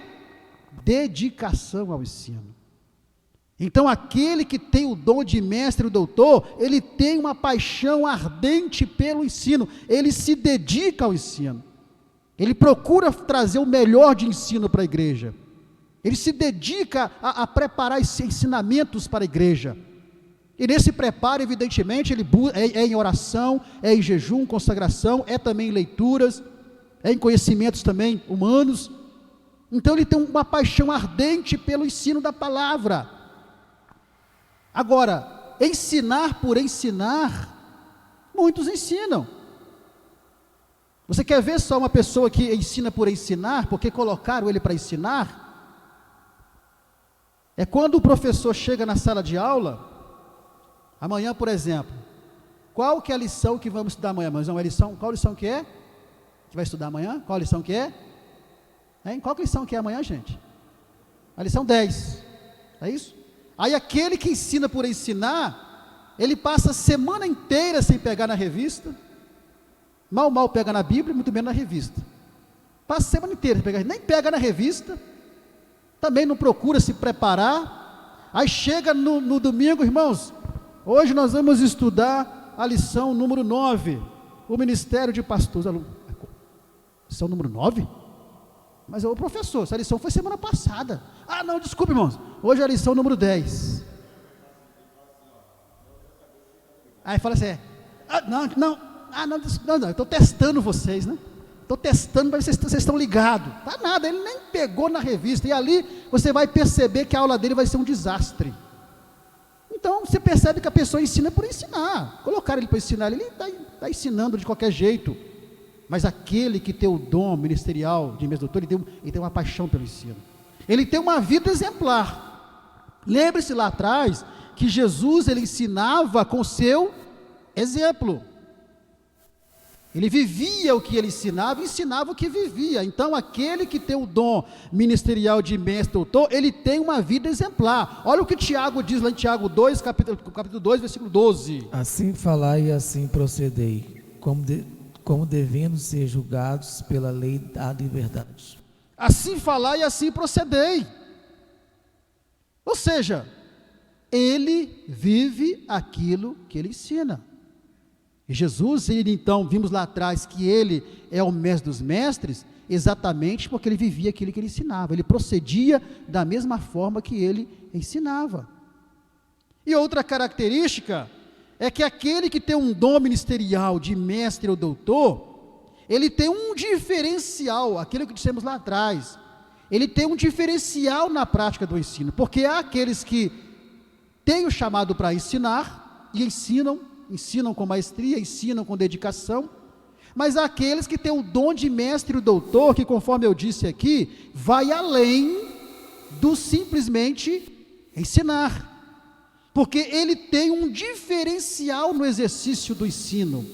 Dedicação ao ensino. Então aquele que tem o dom de mestre ou doutor, ele tem uma paixão ardente pelo ensino, ele se dedica ao ensino, ele procura trazer o melhor de ensino para a igreja, ele se dedica a preparar ensinamentos para a igreja, e nesse preparo evidentemente, ele é em oração, é em jejum, consagração, é também em leituras, é em conhecimentos também humanos. Então ele tem uma paixão ardente pelo ensino da palavra. Agora, ensinar por ensinar, muitos ensinam. Você quer ver só uma pessoa que ensina por ensinar, porque colocaram ele para ensinar? É quando o professor chega na sala de aula, amanhã, por exemplo, qual que é a lição que vamos estudar amanhã? Mas qual lição que é? Que vai estudar amanhã? Qual a lição que é? Hein? Qual lição que é amanhã, gente? A lição 10, é isso? Aí aquele que ensina por ensinar, ele passa a semana inteira sem pegar na revista, mal pega na Bíblia, muito menos na revista, passa a semana inteira sem pegar, nem pega na revista, também não procura se preparar, aí chega no domingo, irmãos, hoje nós vamos estudar a lição número 9, o ministério de pastores. Lição número 9? Mas, ô professor, essa lição foi semana passada. Ah, não, desculpe, irmãos. Hoje é a lição número 10. Aí fala assim, eu estou testando vocês, né? Estou testando para ver se vocês estão ligados. Tá nada, ele nem pegou na revista. E ali você vai perceber que a aula dele vai ser um desastre. Então, você percebe que a pessoa ensina por ensinar. Colocar ele para ensinar, ele está ensinando de qualquer jeito. Mas aquele que tem o dom ministerial de mestre doutor, ele tem uma paixão pelo ensino. Ele tem uma vida exemplar. Lembre-se lá atrás que Jesus, ele ensinava com o seu exemplo. Ele vivia o que ele ensinava e ensinava o que vivia. Então, aquele que tem o dom ministerial de mestre doutor, ele tem uma vida exemplar. Olha o que Tiago diz lá em Tiago 2, capítulo 2, versículo 12. Assim falai e assim procedei, como devendo ser julgados pela lei da liberdade. Assim falai e assim procedei. Ou seja, ele vive aquilo que ele ensina. E Jesus, ele então, vimos lá atrás que ele é o mestre dos mestres, exatamente porque ele vivia aquilo que ele ensinava, ele procedia da mesma forma que ele ensinava. E outra característica é que aquele que tem um dom ministerial de mestre ou doutor, ele tem um diferencial, aquilo que dissemos lá atrás, ele tem um diferencial na prática do ensino, porque há aqueles que têm o chamado para ensinar e ensinam com maestria, ensinam com dedicação, mas há aqueles que têm o dom de mestre e doutor, que conforme eu disse aqui, vai além do simplesmente ensinar, porque ele tem um diferencial no exercício do ensino,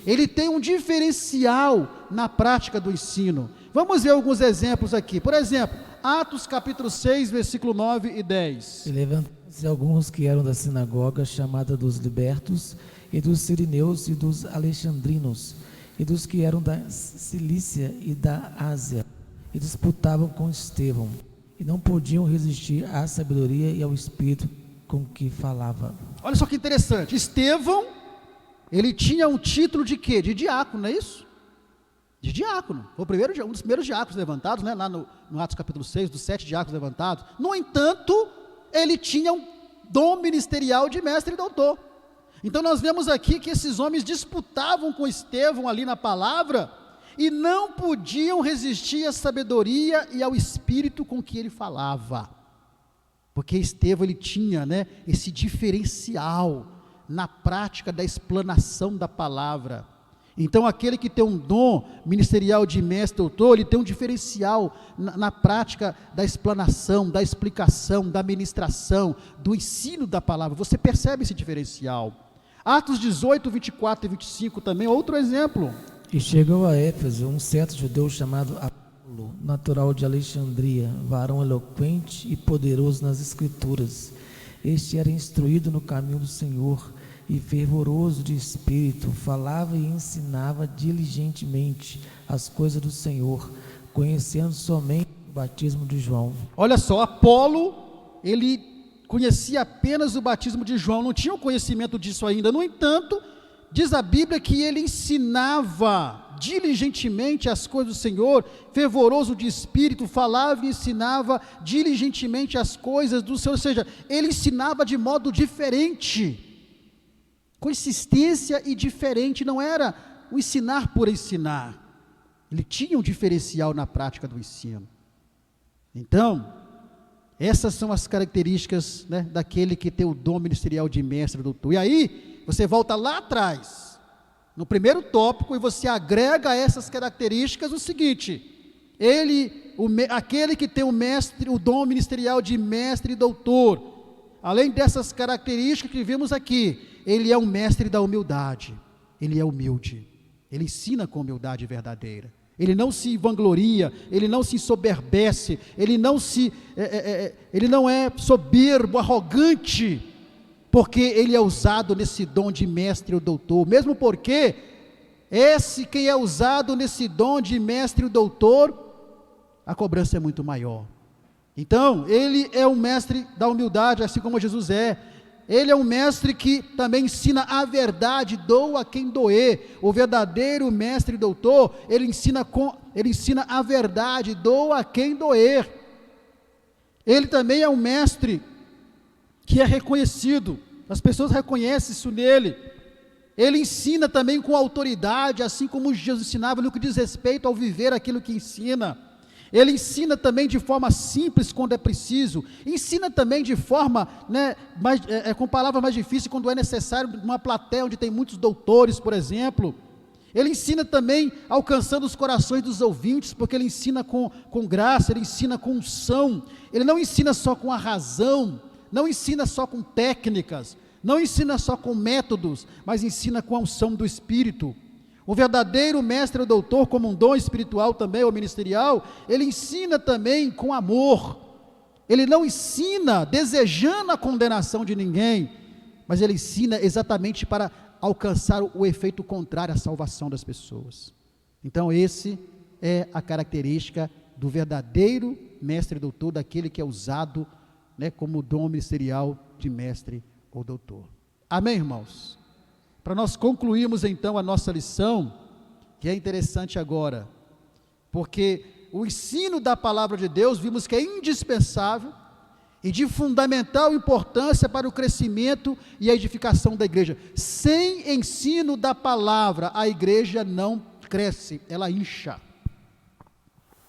ele tem um diferencial na prática do ensino. Vamos ver alguns exemplos aqui. Por exemplo, Atos capítulo 6, versículo 9 e 10. E levantaram-se alguns que eram da sinagoga chamada dos libertos, e dos sirineus e dos alexandrinos, e dos que eram da Cilícia e da Ásia, e disputavam com Estevão, e não podiam resistir à sabedoria e ao espírito com que falava. Olha só que interessante, Estevão, ele tinha um título de quê? De diácono, não é isso? De diácono, foi um dos primeiros diáconos levantados, né? Lá no Atos capítulo 6, dos 7 diáconos levantados. No entanto, ele tinha um dom ministerial de mestre e doutor. Então nós vemos aqui que esses homens disputavam com Estevão ali na palavra, e não podiam resistir à sabedoria e ao espírito com que ele falava, porque Estevão, ele tinha, né, esse diferencial na prática da explanação da palavra. Então aquele que tem um dom ministerial de mestre doutor, ele tem um diferencial na prática da explanação, da explicação, da ministração, do ensino da palavra. Você percebe esse diferencial. Atos 18, 24 e 25 também, outro exemplo. E chegou a Éfeso um certo judeu chamado Apolo, natural de Alexandria, varão eloquente e poderoso nas escrituras. Este era instruído no caminho do Senhor e fervoroso de espírito, falava e ensinava diligentemente as coisas do Senhor, conhecendo somente o batismo de João. Olha só, Apolo, ele conhecia apenas o batismo de João, não tinha o conhecimento disso ainda. No entanto, diz a Bíblia que ele ensinava diligentemente as coisas do Senhor, fervoroso de espírito, falava e ensinava diligentemente as coisas do Senhor, ou seja, ele ensinava de modo diferente, consistência e diferente, não era o ensinar por ensinar, ele tinha um diferencial na prática do ensino. Então, essas são as características, né, daquele que tem o dom ministerial de mestre e doutor. E aí, você volta lá atrás, no primeiro tópico, e você agrega a essas características o seguinte: aquele que tem o dom ministerial de mestre e doutor, além dessas características que vimos aqui, ele é um mestre da humildade, ele é humilde, ele ensina com humildade verdadeira. Ele não se vangloria, ele não se ensoberbece, ele não é soberbo, arrogante, porque ele é usado nesse dom de mestre ou doutor, mesmo porque quem é usado nesse dom de mestre ou doutor, a cobrança é muito maior. Então, ele é um mestre da humildade, assim como Jesus é. Ele é um mestre que também ensina a verdade, doa quem doer. O verdadeiro mestre e doutor, ele ensina com ele ensina a verdade, doa a quem doer. Ele também é um mestre que é reconhecido, as pessoas reconhecem isso nele. Ele ensina também com autoridade, assim como Jesus ensinava no que diz respeito ao viver aquilo que ensina. Ele ensina também de forma simples quando é preciso, ensina também de forma, com palavras mais difíceis quando é necessário, numa plateia onde tem muitos doutores, por exemplo. Ele ensina também alcançando os corações dos ouvintes, porque ele ensina com graça, ele ensina com unção. Ele não ensina só com a razão, não ensina só com técnicas, não ensina só com métodos, mas ensina com a unção do Espírito. O verdadeiro mestre ou doutor, como um dom espiritual também, ou ministerial, ele ensina também com amor. Ele não ensina desejando a condenação de ninguém, mas ele ensina exatamente para alcançar o efeito contrário à salvação das pessoas. Então esse é a característica do verdadeiro mestre doutor, daquele que é usado como dom ministerial de mestre ou doutor. Amém, irmãos? Para nós concluirmos então a nossa lição, que é interessante agora, porque o ensino da palavra de Deus, vimos que é indispensável e de fundamental importância para o crescimento e a edificação da igreja. Sem ensino da palavra, a igreja não cresce, ela incha.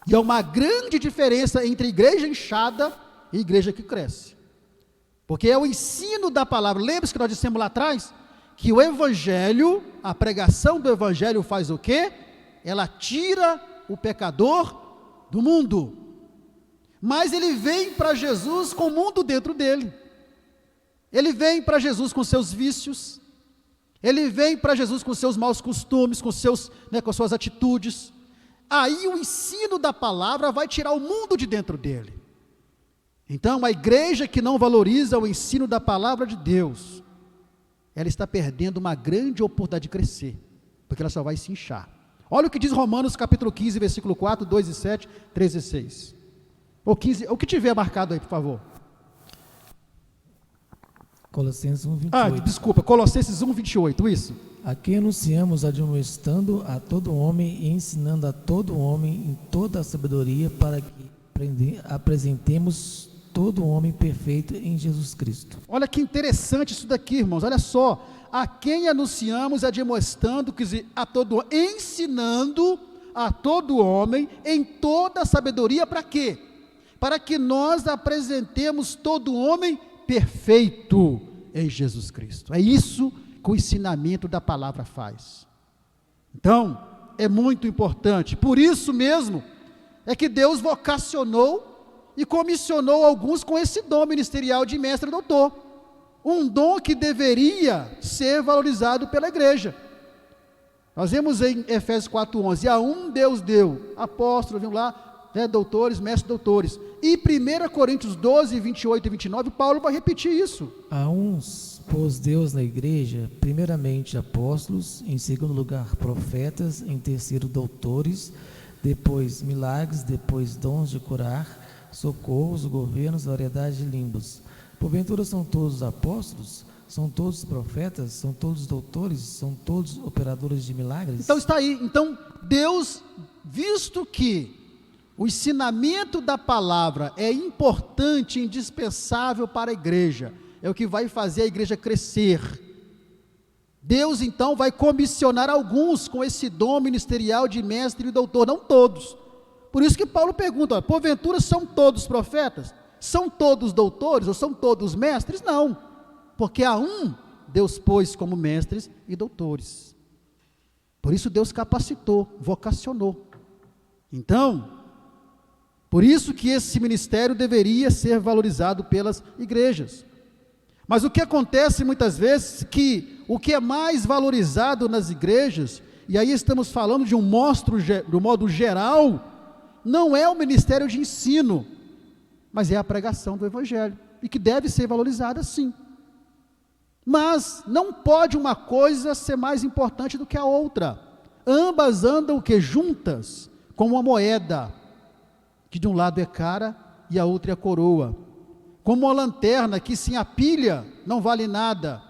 E há uma grande diferença entre igreja inchada e igreja que cresce. Porque é o ensino da palavra. Lembra-se que nós dissemos lá atrás? Que o evangelho, a pregação do evangelho faz o quê? Ela tira o pecador do mundo. Mas ele vem para Jesus com o mundo dentro dele. Ele vem para Jesus com seus vícios. Ele vem para Jesus com seus maus costumes, com suas atitudes. Aí o ensino da palavra vai tirar o mundo de dentro dele. Então a igreja que não valoriza o ensino da palavra de Deus, ela está perdendo uma grande oportunidade de crescer, porque ela só vai se inchar. Olha o que diz Romanos capítulo 15, versículo 4, 2 e 7, 13 e 6. Ou 15, o que tiver marcado aí, por favor. Colossenses 1:28. Desculpa, Colossenses 1:28, isso. A quem anunciamos, admoestando a todo homem e ensinando a todo homem em toda a sabedoria, para que apresentemos todo homem perfeito em Jesus Cristo. Olha que interessante isso daqui, irmãos, olha só. A quem anunciamos, admoestando, quer dizer, ensinando a todo homem em toda a sabedoria, para quê? Para que nós apresentemos todo homem perfeito em Jesus Cristo. É isso que o ensinamento da palavra faz. Então, é muito importante. Por isso mesmo, é que Deus vocacionou e comissionou alguns com esse dom ministerial de mestre e doutor. Um dom que deveria ser valorizado pela igreja. Nós vemos em Efésios 4:11, a um Deus deu, apóstolos, vimos lá, doutores, mestres, doutores. E 1 Coríntios 12, 28 e 29, Paulo vai repetir isso. A uns pôs Deus na igreja, primeiramente apóstolos, em segundo lugar profetas, em terceiro doutores, depois milagres, depois dons de curar, socorros, governos, variedade de línguas. Porventura são todos apóstolos? São todos profetas? São todos doutores? São todos operadores de milagres? Então está aí. Então Deus, visto que o ensinamento da palavra é importante, indispensável para a igreja, é o que vai fazer a igreja crescer. Deus então vai comissionar alguns com esse dom ministerial de mestre e doutor, não todos. Por isso que Paulo pergunta, porventura são todos profetas? São todos doutores ou são todos mestres? Não, porque a um Deus pôs como mestres e doutores. Por isso Deus capacitou, vocacionou. Então, por isso que esse ministério deveria ser valorizado pelas igrejas. Mas o que acontece muitas vezes, que o que é mais valorizado nas igrejas, e aí estamos falando de um modo geral, não é o ministério de ensino, mas é a pregação do evangelho, e que deve ser valorizada sim. Mas não pode uma coisa ser mais importante do que a outra. Ambas andam o que? Juntas, como uma moeda, que de um lado é cara e a outra é a coroa. Como uma lanterna que sem a pilha não vale nada.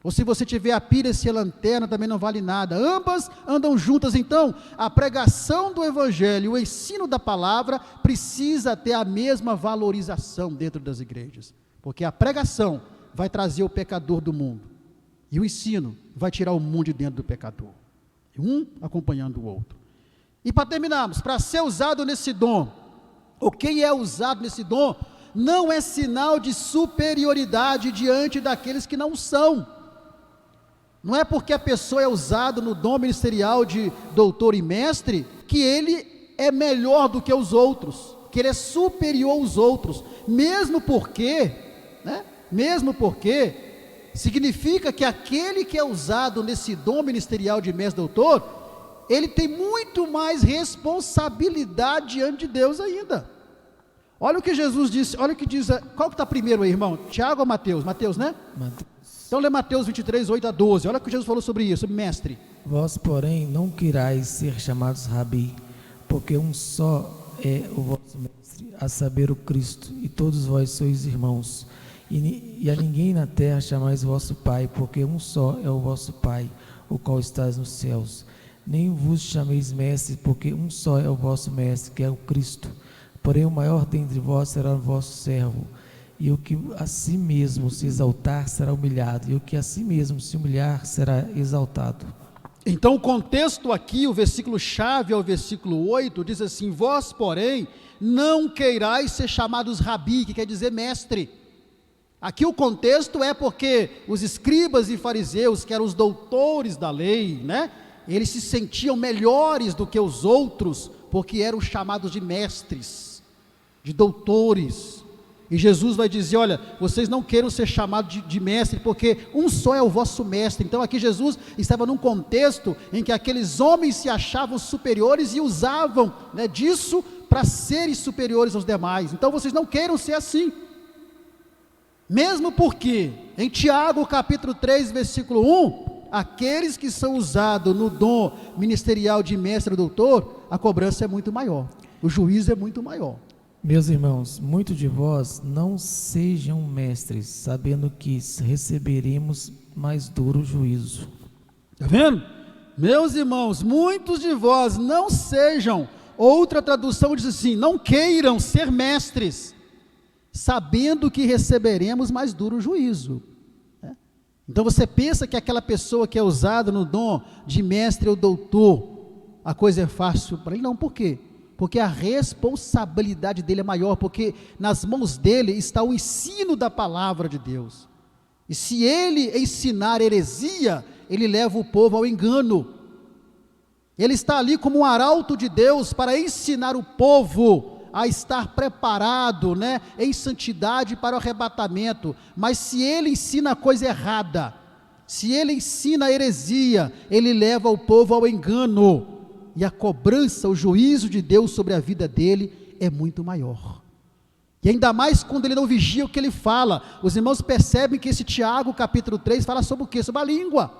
Ou se você tiver a pilha e a lanterna, também não vale nada. Ambas andam juntas. Então, a pregação do evangelho, o ensino da palavra, precisa ter a mesma valorização dentro das igrejas. Porque a pregação vai trazer o pecador do mundo. E o ensino vai tirar o mundo de dentro do pecador. Um acompanhando o outro. E para terminarmos, para ser usado nesse dom, ou quem é usado nesse dom, não é sinal de superioridade diante daqueles que não são. Não é porque a pessoa é usada no dom ministerial de doutor e mestre, que ele é melhor do que os outros, que ele é superior aos outros, mesmo porque significa que aquele que é usado nesse dom ministerial de mestre doutor, ele tem muito mais responsabilidade diante de Deus ainda. Olha o que Jesus disse, olha o que diz, qual que está primeiro aí, irmão? Tiago ou Mateus? Mateus, né? Mateus. Então lê Mateus 23, 8 a 12, olha o que Jesus falou sobre isso, sobre mestre. Vós, porém, não queirais ser chamados rabi, porque um só é o vosso mestre, a saber, o Cristo, e todos vós sois irmãos. E a ninguém na terra chamais vosso Pai, porque um só é o vosso Pai, o qual estás nos céus. Nem vos chameis mestre, porque um só é o vosso mestre, que é o Cristo. Porém o maior dentre vós será o vosso servo. E o que a si mesmo se exaltar será humilhado, e o que a si mesmo se humilhar será exaltado. Então o contexto aqui, o versículo chave ao versículo 8, diz assim: vós, porém, não queirais ser chamados rabi, que quer dizer mestre. Aqui o contexto é porque os escribas e fariseus, que eram os doutores da lei, né? Eles se sentiam melhores do que os outros, porque eram chamados de mestres, de doutores. E Jesus vai dizer: olha, vocês não queiram ser chamados de mestre, porque um só é o vosso mestre. Então aqui Jesus estava num contexto em que aqueles homens se achavam superiores e usavam, né, disso para serem superiores aos demais. Então vocês não queiram ser assim. Mesmo porque, em Tiago capítulo 3, versículo 1, aqueles que são usados no dom ministerial de mestre ou doutor, a cobrança é muito maior, o juízo é muito maior. Meus irmãos, muitos de vós não sejam mestres, sabendo que receberemos mais duro juízo. Está vendo? Meus irmãos, muitos de vós não sejam, outra tradução diz assim, não queiram ser mestres, sabendo que receberemos mais duro juízo. Então você pensa que aquela pessoa que é usada no dom de mestre ou doutor, a coisa é fácil para ele? Não, por quê? Porque a responsabilidade dele é maior, porque nas mãos dele está o ensino da palavra de Deus. E se ele ensinar heresia, ele leva o povo ao engano. Ele está ali como um arauto de Deus para ensinar o povo a estar preparado, né, em santidade para o arrebatamento. Mas se ele ensina a coisa errada, se ele ensina a heresia, ele leva o povo ao engano. E a cobrança, o juízo de Deus sobre a vida dele é muito maior. E ainda mais quando ele não vigia o que ele fala. Os irmãos percebem que esse Tiago capítulo 3 fala sobre o quê? Sobre a língua.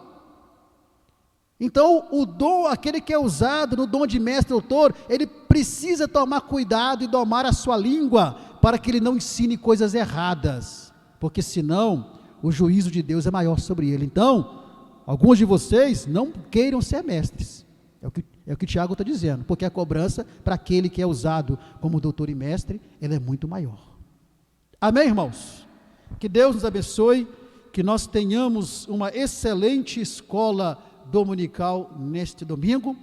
Então o dom, aquele que é usado no dom de mestre doutor, ele precisa tomar cuidado e domar a sua língua, para que ele não ensine coisas erradas, porque senão o juízo de Deus é maior sobre ele. Então, alguns de vocês não queiram ser mestres, é o que Tiago está dizendo, porque a cobrança para aquele que é usado como doutor e mestre, ela é muito maior. Amém, irmãos? Que Deus nos abençoe, que nós tenhamos uma excelente escola dominical neste domingo.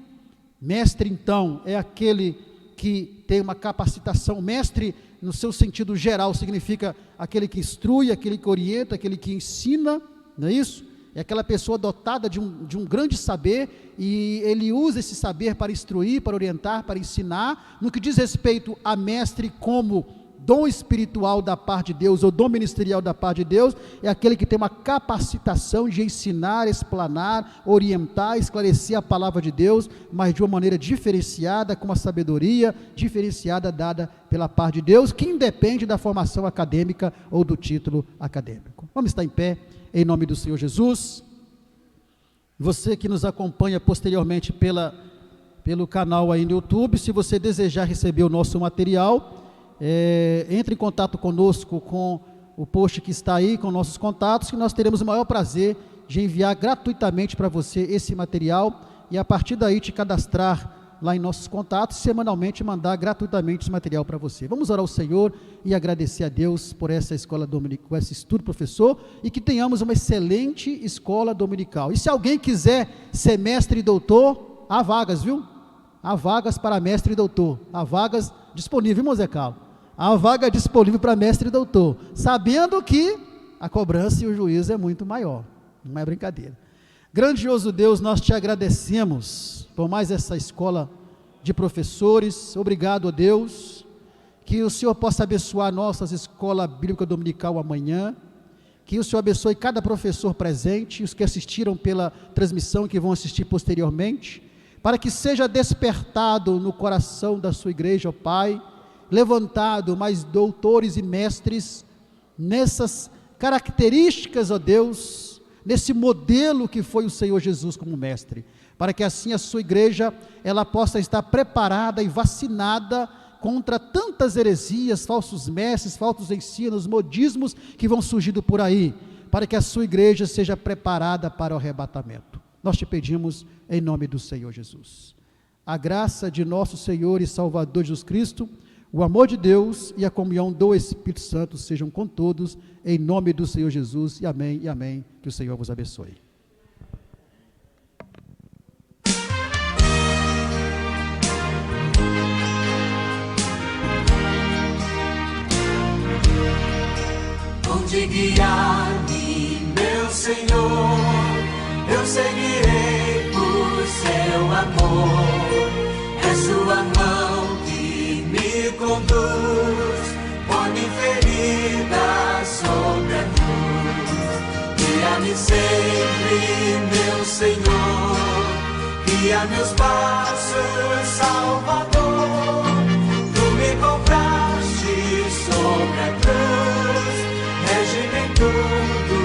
Mestre, então, é aquele que tem uma capacitação. Mestre, no seu sentido geral, significa aquele que instrui, aquele que orienta, aquele que ensina, não é isso? É aquela pessoa dotada de um grande saber, e ele usa esse saber para instruir, para orientar, para ensinar. No que diz respeito a mestre como dom espiritual da parte de Deus, ou dom ministerial da parte de Deus, é aquele que tem uma capacitação de ensinar, explanar, orientar, esclarecer a palavra de Deus, mas de uma maneira diferenciada, com uma sabedoria diferenciada dada pela parte de Deus, que independe da formação acadêmica ou do título acadêmico. Vamos estar em pé, em nome do Senhor Jesus. Você que nos acompanha posteriormente pelo canal aí no YouTube, se você desejar receber o nosso material, entre em contato conosco com o post que está aí, com nossos contatos, que nós teremos o maior prazer de enviar gratuitamente para você esse material e a partir daí te cadastrar lá em nossos contatos, semanalmente mandar gratuitamente esse material para você. Vamos orar ao Senhor e agradecer a Deus por essa escola dominical, esse estudo professor, e que tenhamos uma excelente escola dominical. E se alguém quiser ser mestre e doutor, há vagas, viu? Há vagas para mestre e doutor, há vagas disponíveis, irmão Zé Carlos? Há vaga disponível para mestre e doutor, sabendo que a cobrança e o juízo é muito maior, não é brincadeira. Grandioso Deus, nós te agradecemos por mais essa escola de professores. Obrigado a Deus, que o Senhor possa abençoar nossas escola bíblica dominical amanhã, que o Senhor abençoe cada professor presente, os que assistiram pela transmissão, que vão assistir posteriormente, para que seja despertado no coração da sua igreja, ó Pai, levantado mais doutores e mestres nessas características, ó Deus, nesse modelo que foi o Senhor Jesus como mestre, para que assim a sua igreja, ela possa estar preparada e vacinada contra tantas heresias, falsos mestres, falsos ensinos, modismos que vão surgindo por aí, para que a sua igreja seja preparada para o arrebatamento. Nós te pedimos em nome do Senhor Jesus. A graça de nosso Senhor e Salvador Jesus Cristo, o amor de Deus e a comunhão do Espírito Santo sejam com todos, em nome do Senhor Jesus, e amém, e amém. Que o Senhor vos abençoe. Onde guiar-me, meu Senhor, eu seguirei por seu amor. É sua mão que me conduz, põe-me ferida sobre a cruz. Guia-me sempre, meu Senhor, guia meus passos, Salvador. Tu me compraste sobre a cruz, rege-me em tudo,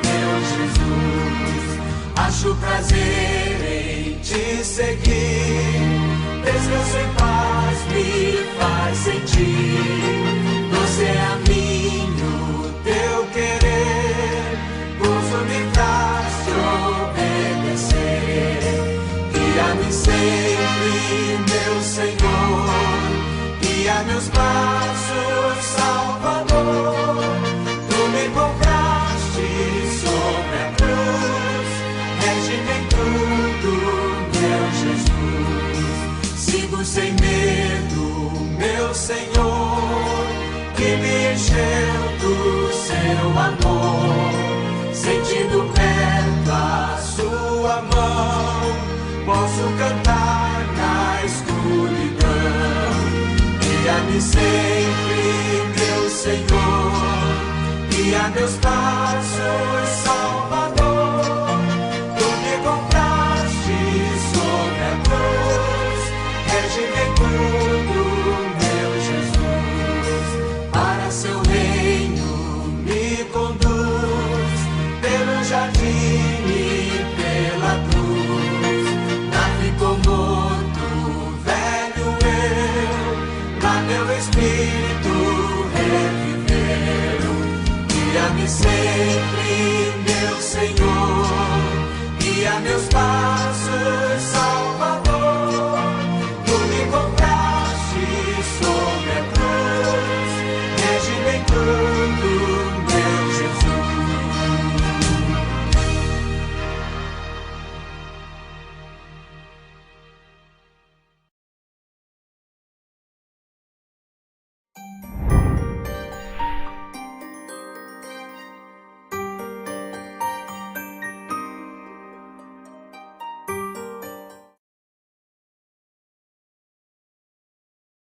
meu Jesus. Acho prazer em te seguir, descanso em paz me faz sentir. Doce é a mim o teu querer, gozo me traz te obedecer. Guia-me sempre, meu Senhor, guia meus passos, Salvador. Tu me compraste sobre a cruz, rege-me em tudo, meu Jesus. Sigo sem medo, meu Senhor, que me encheu do seu amor. Sentindo perto a sua mão, posso cantar na escuridão. Guia-me sempre, meu Senhor, guia meus passos, Salvador. Tu me compraste sobre a cruz, rege-me em tudo, meu Jesus. Para seu reino me conduz, pelo jardim e pela cruz. Lá ficou morto, velho eu, lá meu espírito reviveu. Guia-me sempre, meu Senhor, guia meus passos,